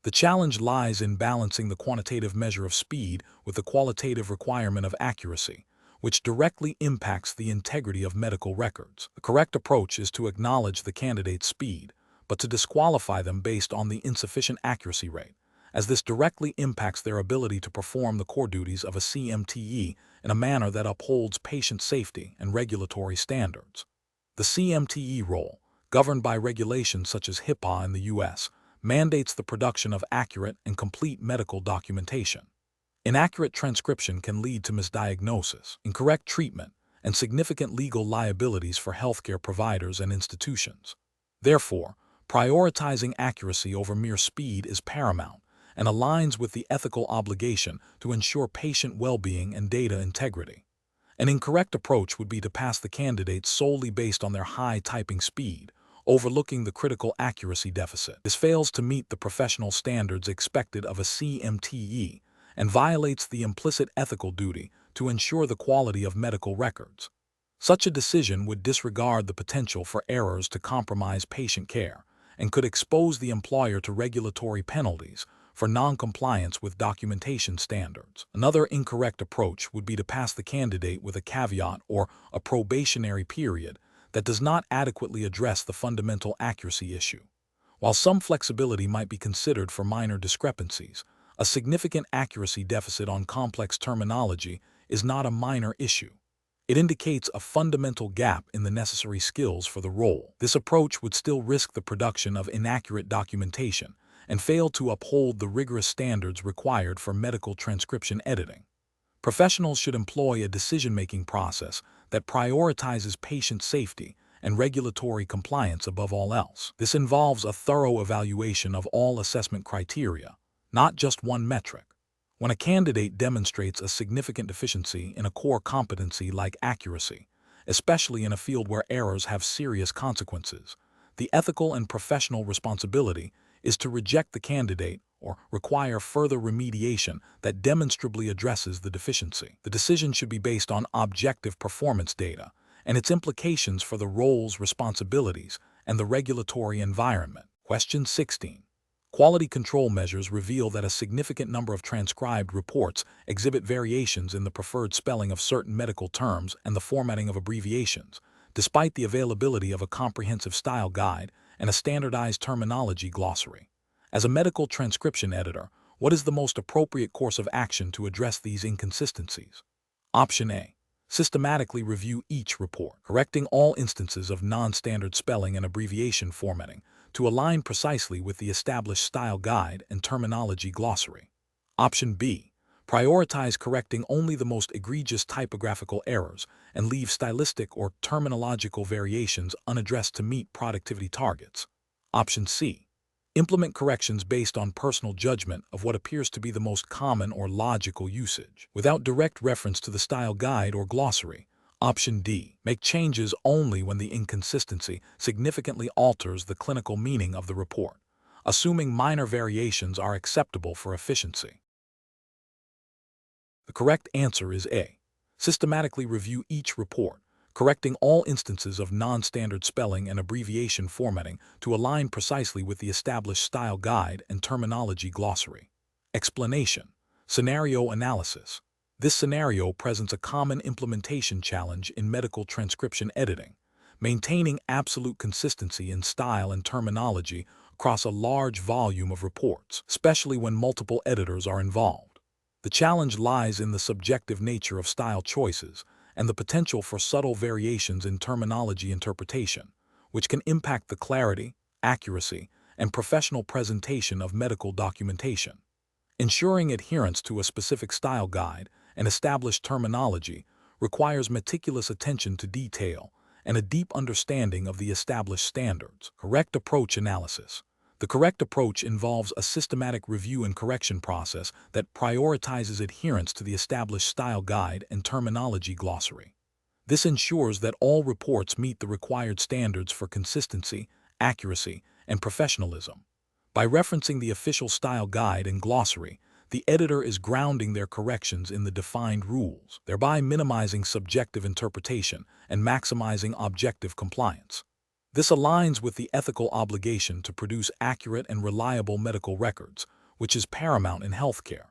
The challenge lies in balancing the quantitative measure of speed with the qualitative requirement of accuracy, which directly impacts the integrity of medical records. The correct approach is to acknowledge the candidate's speed, but to disqualify them based on the insufficient accuracy rate, as this directly impacts their ability to perform the core duties of a CMTE in a manner that upholds patient safety and regulatory standards. The CMTE role, governed by regulations such as HIPAA in the U.S., mandates the production of accurate and complete medical documentation. Inaccurate transcription can lead to misdiagnosis, incorrect treatment, and significant legal liabilities for healthcare providers and institutions. Therefore, prioritizing accuracy over mere speed is paramount and aligns with the ethical obligation to ensure patient well-being and data integrity. An incorrect approach would be to pass the candidates solely based on their high typing speed, overlooking the critical accuracy deficit. This fails to meet the professional standards expected of a CMTE and violates the implicit ethical duty to ensure the quality of medical records. Such a decision would disregard the potential for errors to compromise patient care and could expose the employer to regulatory penalties for non-compliance with documentation standards. Another incorrect approach would be to pass the candidate with a caveat or a probationary period that does not adequately address the fundamental accuracy issue. While some flexibility might be considered for minor discrepancies, a significant accuracy deficit on complex terminology is not a minor issue. It indicates a fundamental gap in the necessary skills for the role. This approach would still risk the production of inaccurate documentation and fail to uphold the rigorous standards required for medical transcription editing. Professionals should employ a decision-making process that prioritizes patient safety and regulatory compliance above all else. This involves a thorough evaluation of all assessment criteria, not just one metric. When a candidate demonstrates a significant deficiency in a core competency like accuracy, especially in a field where errors have serious consequences, the ethical and professional responsibility is to reject the candidate or require further remediation that demonstrably addresses the deficiency. The decision should be based on objective performance data and its implications for the role's responsibilities and the regulatory environment. Question 16. Quality control measures reveal that a significant number of transcribed reports exhibit variations in the preferred spelling of certain medical terms and the formatting of abbreviations, despite the availability of a comprehensive style guide and a standardized terminology glossary. As a medical transcription editor, what is the most appropriate course of action to address these inconsistencies? Option A. Systematically review each report, correcting all instances of non-standard spelling and abbreviation formatting to align precisely with the established style guide and terminology glossary. Option B. Prioritize correcting only the most egregious typographical errors and leave stylistic or terminological variations unaddressed to meet productivity targets. Option C. Implement corrections based on personal judgment of what appears to be the most common or logical usage, without direct reference to the style guide or glossary. Option D. Make changes only when the inconsistency significantly alters the clinical meaning of the report, assuming minor variations are acceptable for efficiency. The correct answer is A. Systematically review each report, correcting all instances of non-standard spelling and abbreviation formatting to align precisely with the established style guide and terminology glossary. Explanation. Scenario analysis. This scenario presents a common implementation challenge in medical transcription editing, maintaining absolute consistency in style and terminology across a large volume of reports, especially when multiple editors are involved. The challenge lies in the subjective nature of style choices and the potential for subtle variations in terminology interpretation, which can impact the clarity, accuracy, and professional presentation of medical documentation. Ensuring adherence to a specific style guide and established terminology requires meticulous attention to detail and a deep understanding of the established standards. Correct approach analysis. The correct approach involves a systematic review and correction process that prioritizes adherence to the established style guide and terminology glossary. This ensures that all reports meet the required standards for consistency, accuracy, and professionalism. By referencing the official style guide and glossary, the editor is grounding their corrections in the defined rules, thereby minimizing subjective interpretation and maximizing objective compliance. This aligns with the ethical obligation to produce accurate and reliable medical records, which is paramount in healthcare.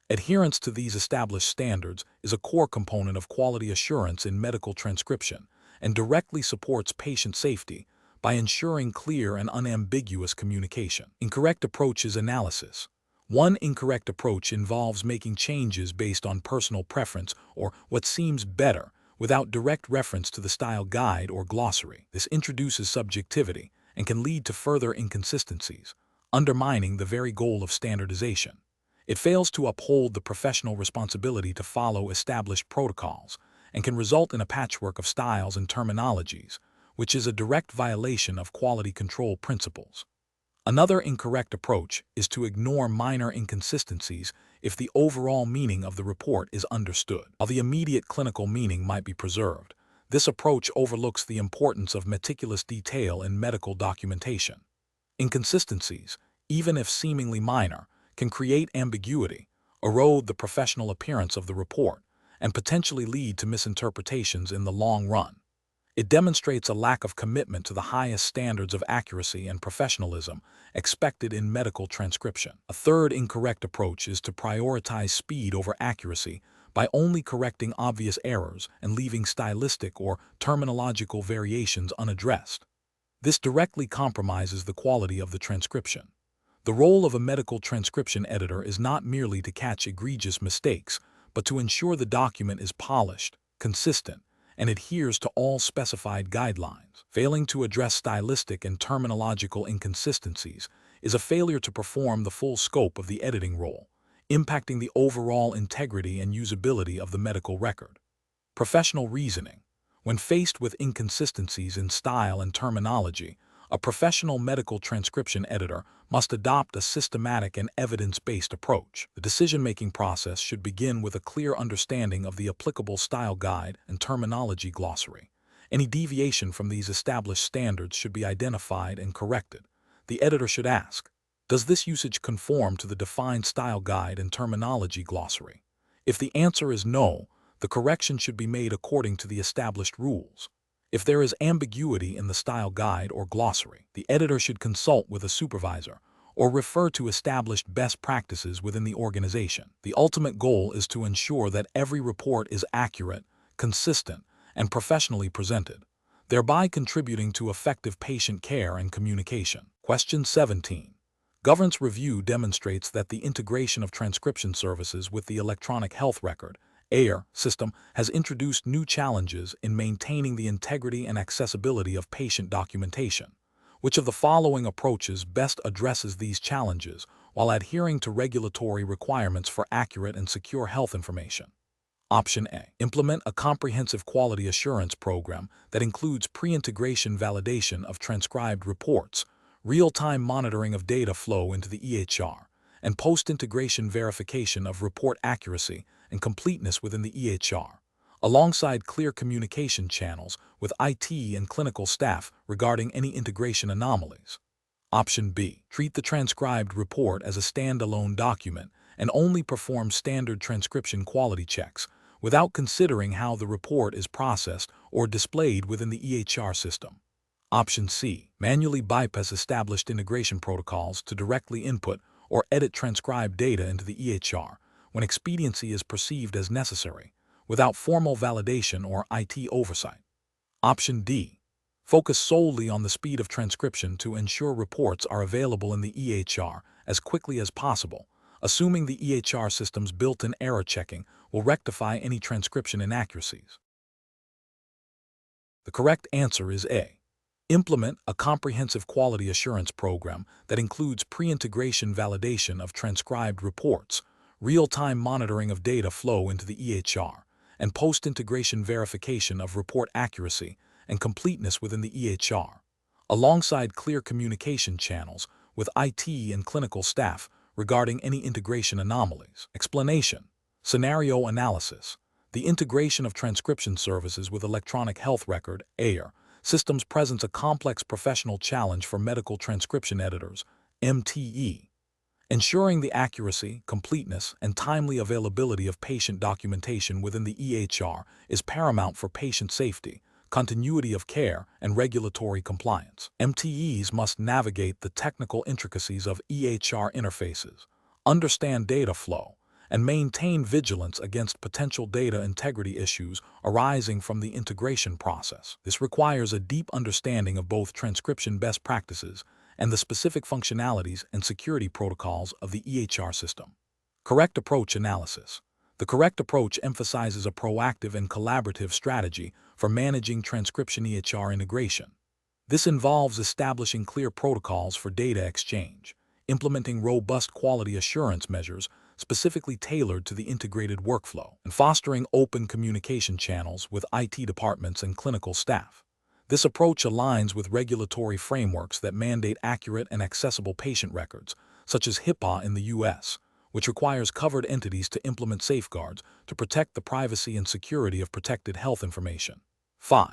Adherence to these established standards is a core component of quality assurance in medical transcription and directly supports patient safety by ensuring clear and unambiguous communication. Incorrect approaches analysis. One incorrect approach involves making changes based on personal preference or what seems better, without direct reference to the style guide or glossary. This introduces subjectivity and can lead to further inconsistencies, undermining the very goal of standardization. It fails to uphold the professional responsibility to follow established protocols and can result in a patchwork of styles and terminologies, which is a direct violation of quality control principles. Another incorrect approach is to ignore minor inconsistencies if the overall meaning of the report is understood. While the immediate clinical meaning might be preserved, this approach overlooks the importance of meticulous detail in medical documentation. Inconsistencies, even if seemingly minor, can create ambiguity, erode the professional appearance of the report, and potentially lead to misinterpretations in the long run. It demonstrates a lack of commitment to the highest standards of accuracy and professionalism expected in medical transcription. A third incorrect approach is to prioritize speed over accuracy by only correcting obvious errors and leaving stylistic or terminological variations unaddressed. This directly compromises the quality of the transcription. The role of a medical transcription editor is not merely to catch egregious mistakes, but to ensure the document is polished, consistent, and adheres to all specified guidelines. Failing to address stylistic and terminological inconsistencies is a failure to perform the full scope of the editing role, impacting the overall integrity and usability of the medical record. Professional reasoning. When faced with inconsistencies in style and terminology, a professional medical transcription editor must adopt a systematic and evidence-based approach. The decision-making process should begin with a clear understanding of the applicable style guide and terminology glossary. Any deviation from these established standards should be identified and corrected. The editor should ask, does this usage conform to the defined style guide and terminology glossary? If the answer is no, the correction should be made according to the established rules. If there is ambiguity in the style guide or glossary, the editor should consult with a supervisor or refer to established best practices within the organization. The ultimate goal is to ensure that every report is accurate, consistent, and professionally presented, thereby contributing to effective patient care and communication. Question 17. Governance review demonstrates that the integration of transcription services with the electronic health record (EHR) system has introduced new challenges in maintaining the integrity and accessibility of patient documentation. Which of the following approaches best addresses these challenges while adhering to regulatory requirements for accurate and secure health information? Option A. Implement a comprehensive quality assurance program that includes pre-integration validation of transcribed reports, real-time monitoring of data flow into the EHR, and post-integration verification of report accuracy and completeness within the EHR, alongside clear communication channels with IT and clinical staff regarding any integration anomalies. Option B. Treat the transcribed report as a standalone document and only perform standard transcription quality checks without considering how the report is processed or displayed within the EHR system. Option C. Manually bypass established integration protocols to directly input or edit transcribed data into the EHR when expediency is perceived as necessary, without formal validation or IT oversight. Option D. Focus solely on the speed of transcription to ensure reports are available in the EHR as quickly as possible, assuming the EHR system's built-in error checking will rectify any transcription inaccuracies. The correct answer is A. Implement a comprehensive quality assurance program that includes pre-integration validation of transcribed reports, real-time monitoring of data flow into the EHR, and post-integration verification of report accuracy and completeness within the EHR, alongside clear communication channels with IT and clinical staff regarding any integration anomalies. Explanation. Scenario analysis. The integration of transcription services with electronic health record (EHR) systems presents a complex professional challenge for medical transcription editors (CMTE). Ensuring the accuracy, completeness, and timely availability of patient documentation within the EHR is paramount for patient safety, continuity of care, and regulatory compliance. MTEs must navigate the technical intricacies of EHR interfaces, understand data flow, and maintain vigilance against potential data integrity issues arising from the integration process. This requires a deep understanding of both transcription best practices and the specific functionalities and security protocols of the EHR system. Correct approach analysis. The correct approach emphasizes a proactive and collaborative strategy for managing transcription EHR integration. This involves establishing clear protocols for data exchange, implementing robust quality assurance measures specifically tailored to the integrated workflow, and fostering open communication channels with IT departments and clinical staff. This approach aligns with regulatory frameworks that mandate accurate and accessible patient records, such as HIPAA in the U.S., which requires covered entities to implement safeguards to protect the privacy and security of protected health information. 5.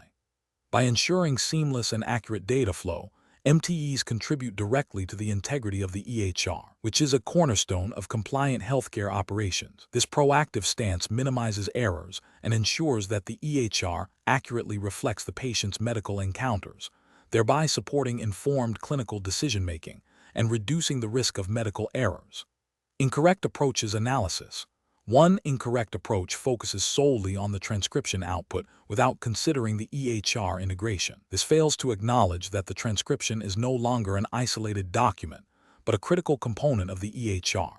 By ensuring seamless and accurate data flow, MTEs contribute directly to the integrity of the EHR, which is a cornerstone of compliant healthcare operations. This proactive stance minimizes errors and ensures that the EHR accurately reflects the patient's medical encounters, thereby supporting informed clinical decision-making and reducing the risk of medical errors. Incorrect approaches analysis. One incorrect approach focuses solely on the transcription output without considering the EHR integration. This fails to acknowledge that the transcription is no longer an isolated document, but a critical component of the EHR.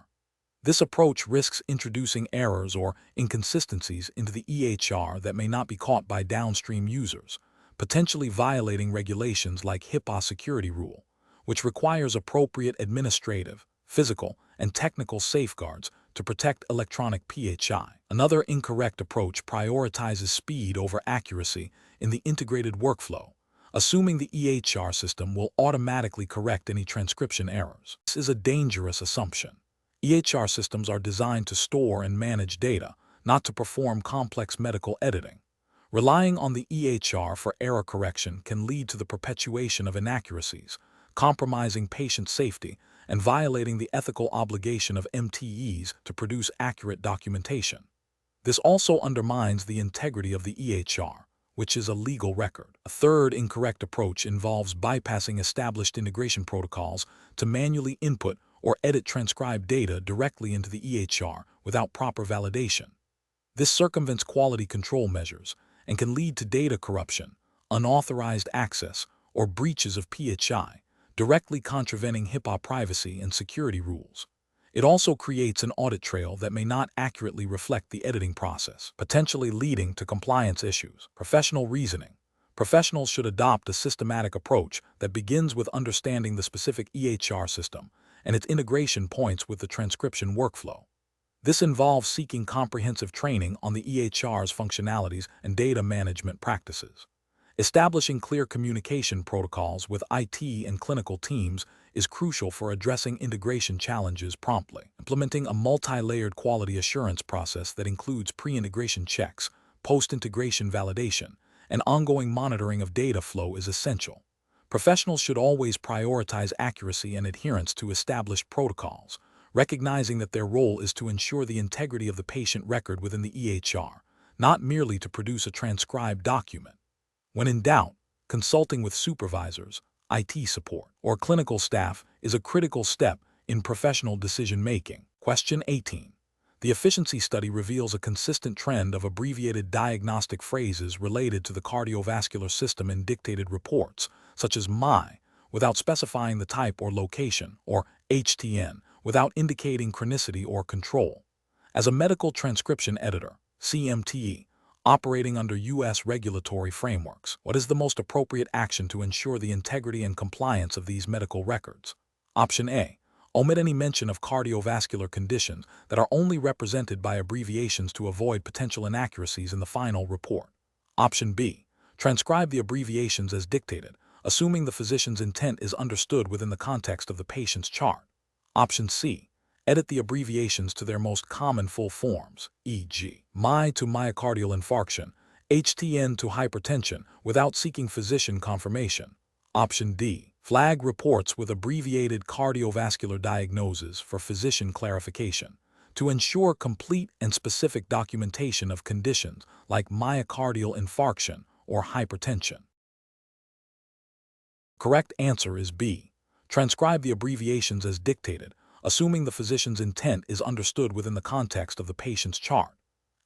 This approach risks introducing errors or inconsistencies into the EHR that may not be caught by downstream users, potentially violating regulations like HIPAA security rule, which requires appropriate administrative, physical, and technical safeguards to protect electronic PHI. Another incorrect approach prioritizes speed over accuracy in the integrated workflow, assuming the EHR system will automatically correct any transcription errors. This is a dangerous assumption. EHR systems are designed to store and manage data, not to perform complex medical editing. Relying on the EHR for error correction can lead to the perpetuation of inaccuracies, compromising patient safety and violating the ethical obligation of MTEs to produce accurate documentation. This also undermines the integrity of the EHR, which is a legal record. A third incorrect approach involves bypassing established integration protocols to manually input or edit transcribed data directly into the EHR without proper validation. This circumvents quality control measures and can lead to data corruption, unauthorized access, or breaches of PHI, directly contravening HIPAA privacy and security rules. It also creates an audit trail that may not accurately reflect the editing process, potentially leading to compliance issues. Professional reasoning. Professionals should adopt a systematic approach that begins with understanding the specific EHR system and its integration points with the transcription workflow. This involves seeking comprehensive training on the EHR's functionalities and data management practices. Establishing clear communication protocols with IT and clinical teams is crucial for addressing integration challenges promptly. Implementing a multi-layered quality assurance process that includes pre-integration checks, post-integration validation, and ongoing monitoring of data flow is essential. Professionals should always prioritize accuracy and adherence to established protocols, recognizing that their role is to ensure the integrity of the patient record within the EHR, not merely to produce a transcribed document. When in doubt, consulting with supervisors, IT support, or clinical staff is a critical step in professional decision-making. Question 18. The efficiency study reveals a consistent trend of abbreviated diagnostic phrases related to the cardiovascular system in dictated reports, such as MI, without specifying the type or location, or HTN, without indicating chronicity or control. As a medical transcription editor, CMTE, operating under U.S. regulatory frameworks, what is the most appropriate action to ensure the integrity and compliance of these medical records? Option A. Omit any mention of cardiovascular conditions that are only represented by abbreviations to avoid potential inaccuracies in the final report. Option B. Transcribe the abbreviations as dictated, assuming the physician's intent is understood within the context of the patient's chart. Option C. Edit the abbreviations to their most common full forms, e.g., MI to myocardial infarction, HTN to hypertension, without seeking physician confirmation. Option D. Flag reports with abbreviated cardiovascular diagnoses for physician clarification, to ensure complete and specific documentation of conditions like myocardial infarction or hypertension. Correct answer is B. Transcribe the abbreviations as dictated, assuming the physician's intent is understood within the context of the patient's chart.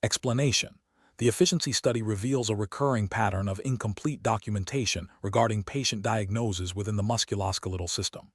Explanation. The efficiency study reveals a recurring pattern of incomplete documentation regarding patient diagnoses within the musculoskeletal system.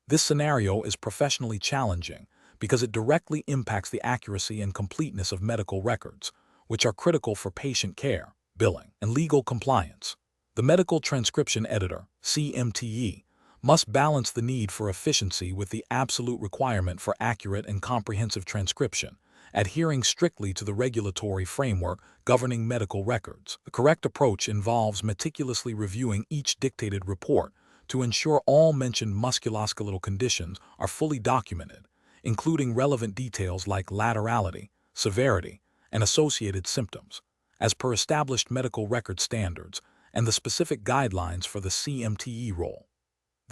This scenario is professionally challenging because it directly impacts the accuracy and completeness of medical records, which are critical for patient care, billing, and legal compliance. The medical transcription editor, CMTE, must balance the need for efficiency with the absolute requirement for accurate and comprehensive transcription, adhering strictly to the regulatory framework governing medical records. The correct approach involves meticulously reviewing each dictated report to ensure all mentioned musculoskeletal conditions are fully documented, including relevant details like laterality, severity, and associated symptoms, as per established medical record standards and the specific guidelines for the CMTE role.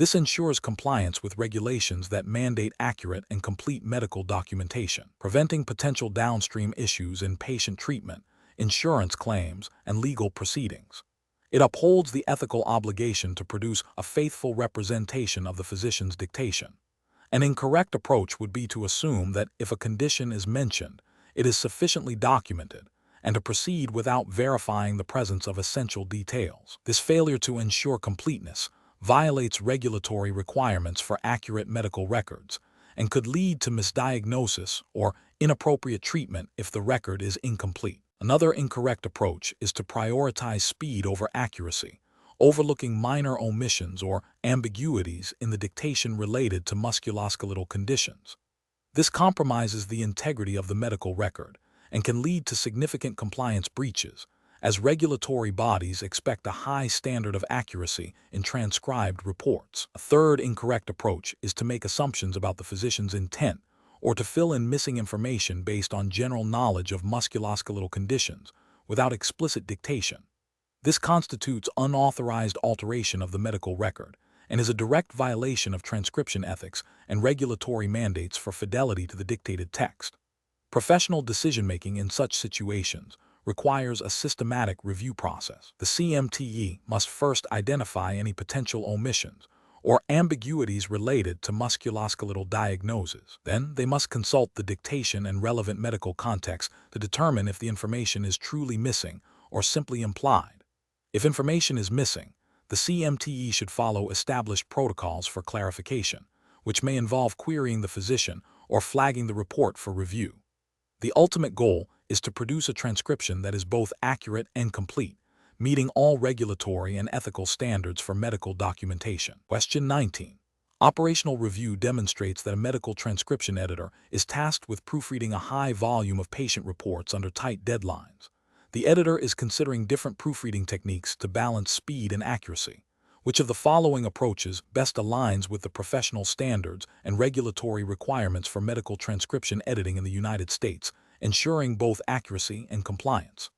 This ensures compliance with regulations that mandate accurate and complete medical documentation, preventing potential downstream issues in patient treatment, insurance claims, and legal proceedings. It upholds the ethical obligation to produce a faithful representation of the physician's dictation. An incorrect approach would be to assume that if a condition is mentioned, it is sufficiently documented, and to proceed without verifying the presence of essential details. This failure to ensure completeness violates regulatory requirements for accurate medical records and could lead to misdiagnosis or inappropriate treatment if the record is incomplete. Another incorrect approach is to prioritize speed over accuracy, overlooking minor omissions or ambiguities in the dictation related to musculoskeletal conditions. This compromises the integrity of the medical record and can lead to significant compliance breaches, as regulatory bodies expect a high standard of accuracy in transcribed reports. A third incorrect approach is to make assumptions about the physician's intent or to fill in missing information based on general knowledge of musculoskeletal conditions without explicit dictation. This constitutes unauthorized alteration of the medical record and is a direct violation of transcription ethics and regulatory mandates for fidelity to the dictated text. Professional decision-making in such situations requires a systematic review process. The CMTE must first identify any potential omissions or ambiguities related to musculoskeletal diagnoses. Then, they must consult the dictation and relevant medical context to determine if the information is truly missing or simply implied. If information is missing, the CMTE should follow established protocols for clarification, which may involve querying the physician or flagging the report for review. The ultimate goal is to produce a transcription that is both accurate and complete, meeting all regulatory and ethical standards for medical documentation. Question 19. Operational review demonstrates that a medical transcription editor is tasked with proofreading a high volume of patient reports under tight deadlines. The editor is considering different proofreading techniques to balance speed and accuracy. Which of the following approaches best aligns with the professional standards and regulatory requirements for medical transcription editing in the United States, ensuring both accuracy and compliance?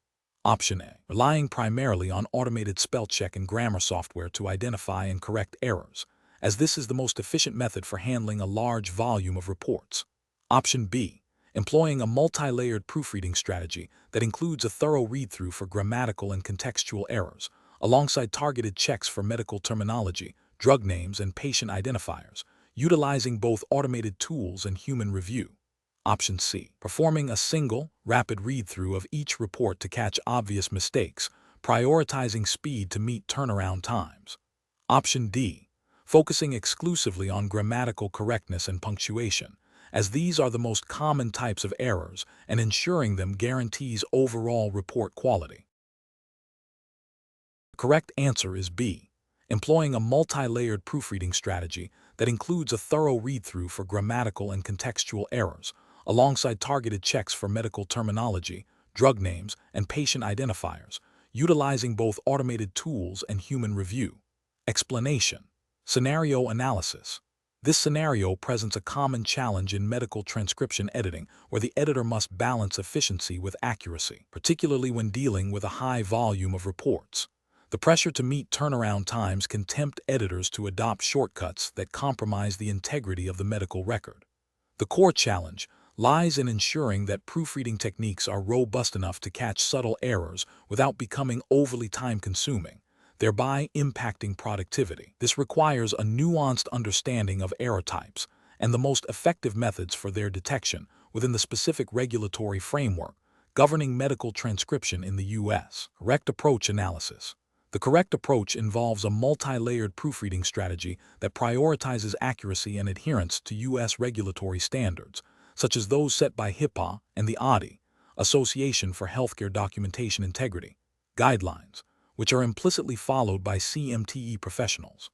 Option A. Relying primarily on automated spell check and grammar software to identify and correct errors, as this is the most efficient method for handling a large volume of reports. Option B. Employing a multi-layered proofreading strategy that includes a thorough read-through for grammatical and contextual errors, alongside targeted checks for medical terminology, drug names, and patient identifiers, utilizing both automated tools and human review. Option C. Performing a single, rapid read-through of each report to catch obvious mistakes, prioritizing speed to meet turnaround times. Option D. Focusing exclusively on grammatical correctness and punctuation, as these are the most common types of errors, and ensuring them guarantees overall report quality. The correct answer is B. Employing a multi-layered proofreading strategy that includes a thorough read-through for grammatical and contextual errors, alongside targeted checks for medical terminology, drug names, and patient identifiers, utilizing both automated tools and human review. Explanation. Scenario analysis. This scenario presents a common challenge in medical transcription editing where the editor must balance efficiency with accuracy, particularly when dealing with a high volume of reports. The pressure to meet turnaround times can tempt editors to adopt shortcuts that compromise the integrity of the medical record. The core challenge lies in ensuring that proofreading techniques are robust enough to catch subtle errors without becoming overly time-consuming, thereby impacting productivity. This requires a nuanced understanding of error types and the most effective methods for their detection within the specific regulatory framework governing medical transcription in the U.S. Correct approach analysis. The correct approach involves a multi-layered proofreading strategy that prioritizes accuracy and adherence to U.S. regulatory standards, such as those set by HIPAA and the ADI, Association for Healthcare Documentation Integrity, guidelines, which are implicitly followed by CMTE professionals.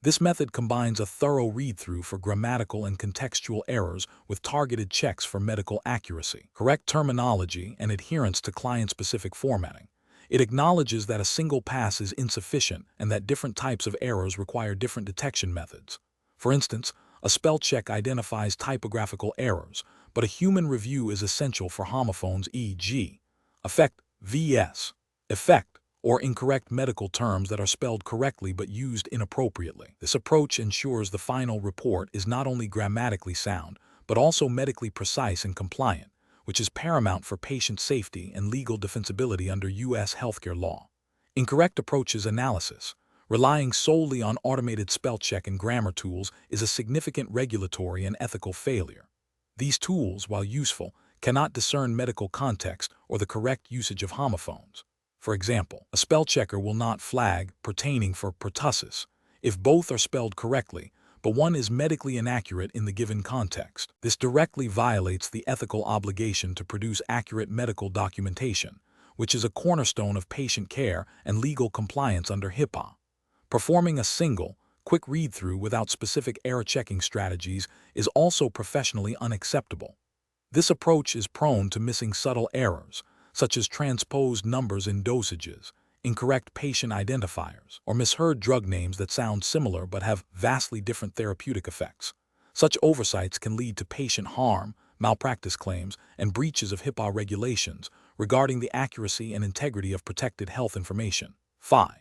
This method combines a thorough read-through for grammatical and contextual errors with targeted checks for medical accuracy, correct terminology, and adherence to client-specific formatting. It acknowledges that a single pass is insufficient and that different types of errors require different detection methods. For instance, a spell check identifies typographical errors, but a human review is essential for homophones, e.g., affect, vs, effect, or incorrect medical terms that are spelled correctly but used inappropriately. This approach ensures the final report is not only grammatically sound, but also medically precise and compliant, which is paramount for patient safety and legal defensibility under U.S. healthcare law. Incorrect approaches analysis. Relying solely on automated spell check and grammar tools is a significant regulatory and ethical failure. These tools, while useful, cannot discern medical context or the correct usage of homophones. For example, a spell checker will not flag pertaining for pertussis if both are spelled correctly, but one is medically inaccurate in the given context. This directly violates the ethical obligation to produce accurate medical documentation, which is a cornerstone of patient care and legal compliance under HIPAA. Performing a single, quick read-through without specific error-checking strategies is also professionally unacceptable. This approach is prone to missing subtle errors, such as transposed numbers in dosages, incorrect patient identifiers, or misheard drug names that sound similar but have vastly different therapeutic effects. Such oversights can lead to patient harm, malpractice claims, and breaches of HIPAA regulations regarding the accuracy and integrity of protected health information. 5.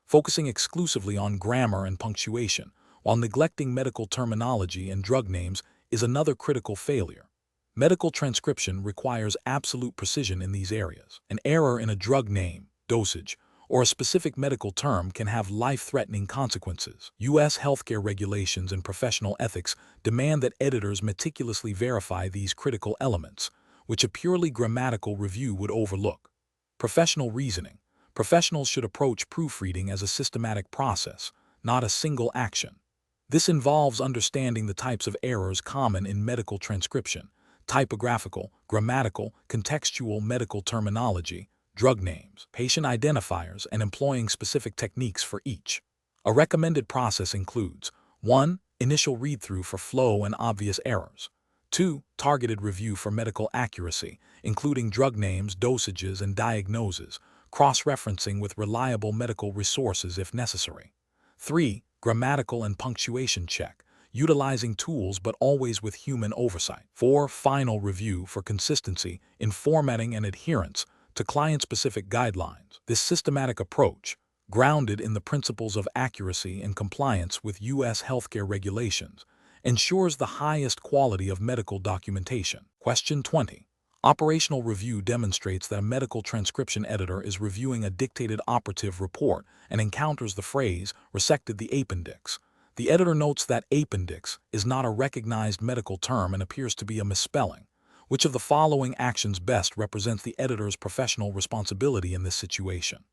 Focusing exclusively on grammar and punctuation, while neglecting medical terminology and drug names, is another critical failure. Medical transcription requires absolute precision in these areas. An error in a drug name, dosage, or a specific medical term can have life-threatening consequences. U.S. healthcare regulations and professional ethics demand that editors meticulously verify these critical elements, which a purely grammatical review would overlook. Professional reasoning. Professionals should approach proofreading as a systematic process, not a single action. This involves understanding the types of errors common in medical transcription: typographical, grammatical, contextual medical terminology, drug names, patient identifiers, and employing specific techniques for each. A recommended process includes 1. Initial read-through for flow and obvious errors. 2. Targeted review for medical accuracy, including drug names, dosages, and diagnoses, cross-referencing with reliable medical resources if necessary. 3. Grammatical and punctuation check, utilizing tools but always with human oversight. 4. Final review for consistency in formatting and adherence to client-specific guidelines. This systematic approach, grounded in the principles of accuracy and compliance with U.S. healthcare regulations, ensures the highest quality of medical documentation. Question 20. Operational review demonstrates that a medical transcription editor is reviewing a dictated operative report and encounters the phrase "resected the appendix." The editor notes that appendix is not a recognized medical term and appears to be a misspelling. Which of the following actions best represents the editor's professional responsibility in this situation?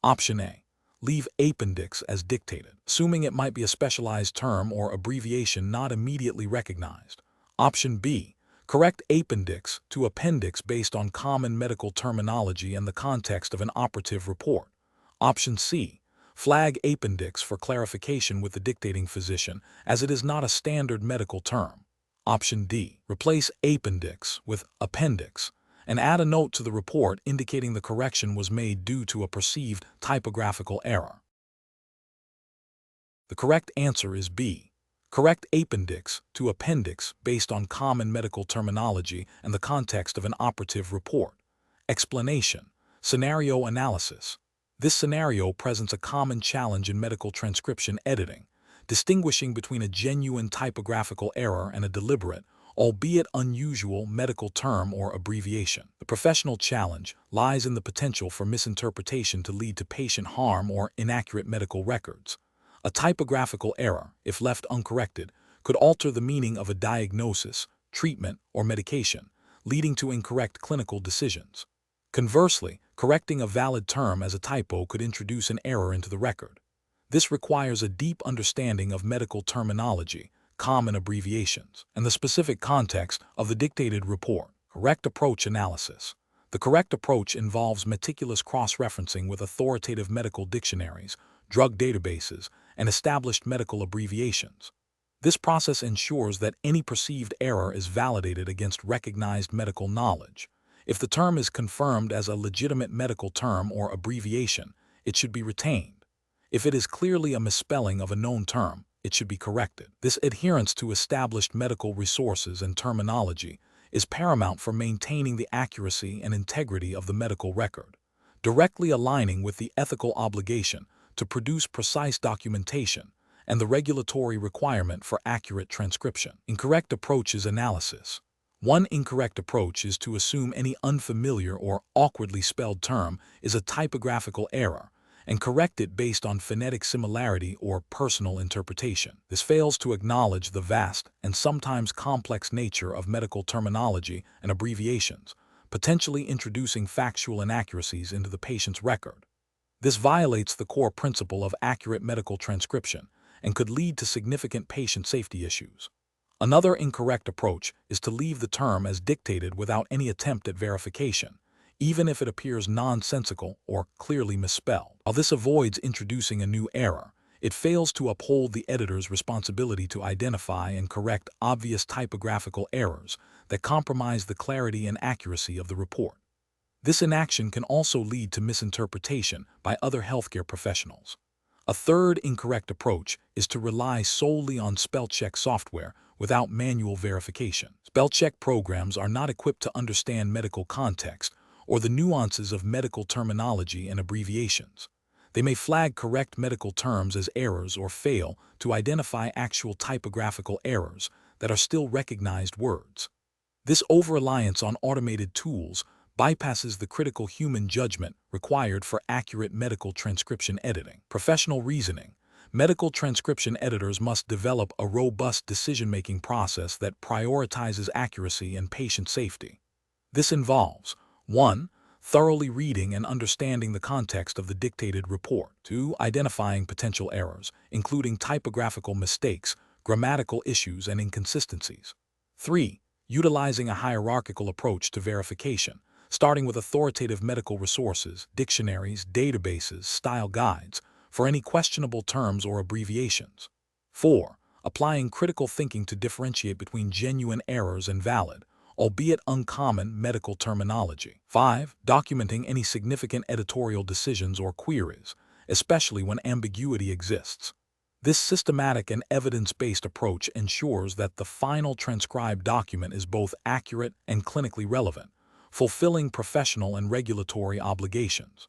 Option A. Leave appendix as dictated, assuming it might be a specialized term or abbreviation not immediately recognized. Option B. Correct appendix to appendix based on common medical terminology and the context of an operative report. Option C. Flag appendix for clarification with the dictating physician, as it is not a standard medical term. Option D. Replace appendix with appendix and add a note to the report indicating the correction was made due to a perceived typographical error. The correct answer is B. Correct appendix to appendix based on common medical terminology and the context of an operative report. Explanation. Scenario analysis. This scenario presents a common challenge in medical transcription editing, distinguishing between a genuine typographical error and a deliberate, albeit unusual, medical term or abbreviation. The professional challenge lies in the potential for misinterpretation to lead to patient harm or inaccurate medical records. A typographical error, if left uncorrected, could alter the meaning of a diagnosis, treatment, or medication, leading to incorrect clinical decisions. Conversely, correcting a valid term as a typo could introduce an error into the record. This requires a deep understanding of medical terminology, common abbreviations, and the specific context of the dictated report. Correct approach analysis. The correct approach involves meticulous cross-referencing with authoritative medical dictionaries, drug databases, and established medical abbreviations. This process ensures that any perceived error is validated against recognized medical knowledge. If the term is confirmed as a legitimate medical term or abbreviation, it should be retained. If it is clearly a misspelling of a known term, it should be corrected. This adherence to established medical resources and terminology is paramount for maintaining the accuracy and integrity of the medical record. directly aligning with the ethical obligation to produce precise documentation and the regulatory requirement for accurate transcription. Incorrect approach is analysis. One incorrect approach is to assume any unfamiliar or awkwardly spelled term is a typographical error and correct it based on phonetic similarity or personal interpretation. This fails to acknowledge the vast and sometimes complex nature of medical terminology and abbreviations, potentially introducing factual inaccuracies into the patient's record. This violates the core principle of accurate medical transcription and could lead to significant patient safety issues. Another incorrect approach is to leave the term as dictated without any attempt at verification, even if it appears nonsensical or clearly misspelled. While this avoids introducing a new error, it fails to uphold the editor's responsibility to identify and correct obvious typographical errors that compromise the clarity and accuracy of the report. This inaction can also lead to misinterpretation by other healthcare professionals. A third incorrect approach is to rely solely on spell-check software without manual verification. Spell-check programs are not equipped to understand medical context or the nuances of medical terminology and abbreviations. They may flag correct medical terms as errors or fail to identify actual typographical errors that are still recognized words. This over-reliance on automated tools bypasses the critical human judgment required for accurate medical transcription editing. Professional reasoning. Medical transcription editors must develop a robust decision-making process that prioritizes accuracy and patient safety. This involves 1. Thoroughly reading and understanding the context of the dictated report. 2. Identifying potential errors, including typographical mistakes, grammatical issues, and inconsistencies. 3. Utilizing a hierarchical approach to verification, starting with authoritative medical resources, dictionaries, databases, style guides, for any questionable terms or abbreviations. 4. Applying critical thinking to differentiate between genuine errors and valid, albeit uncommon, medical terminology. 5. Documenting any significant editorial decisions or queries, especially when ambiguity exists. This systematic and evidence-based approach ensures that the final transcribed document is both accurate and clinically relevant, fulfilling professional and regulatory obligations.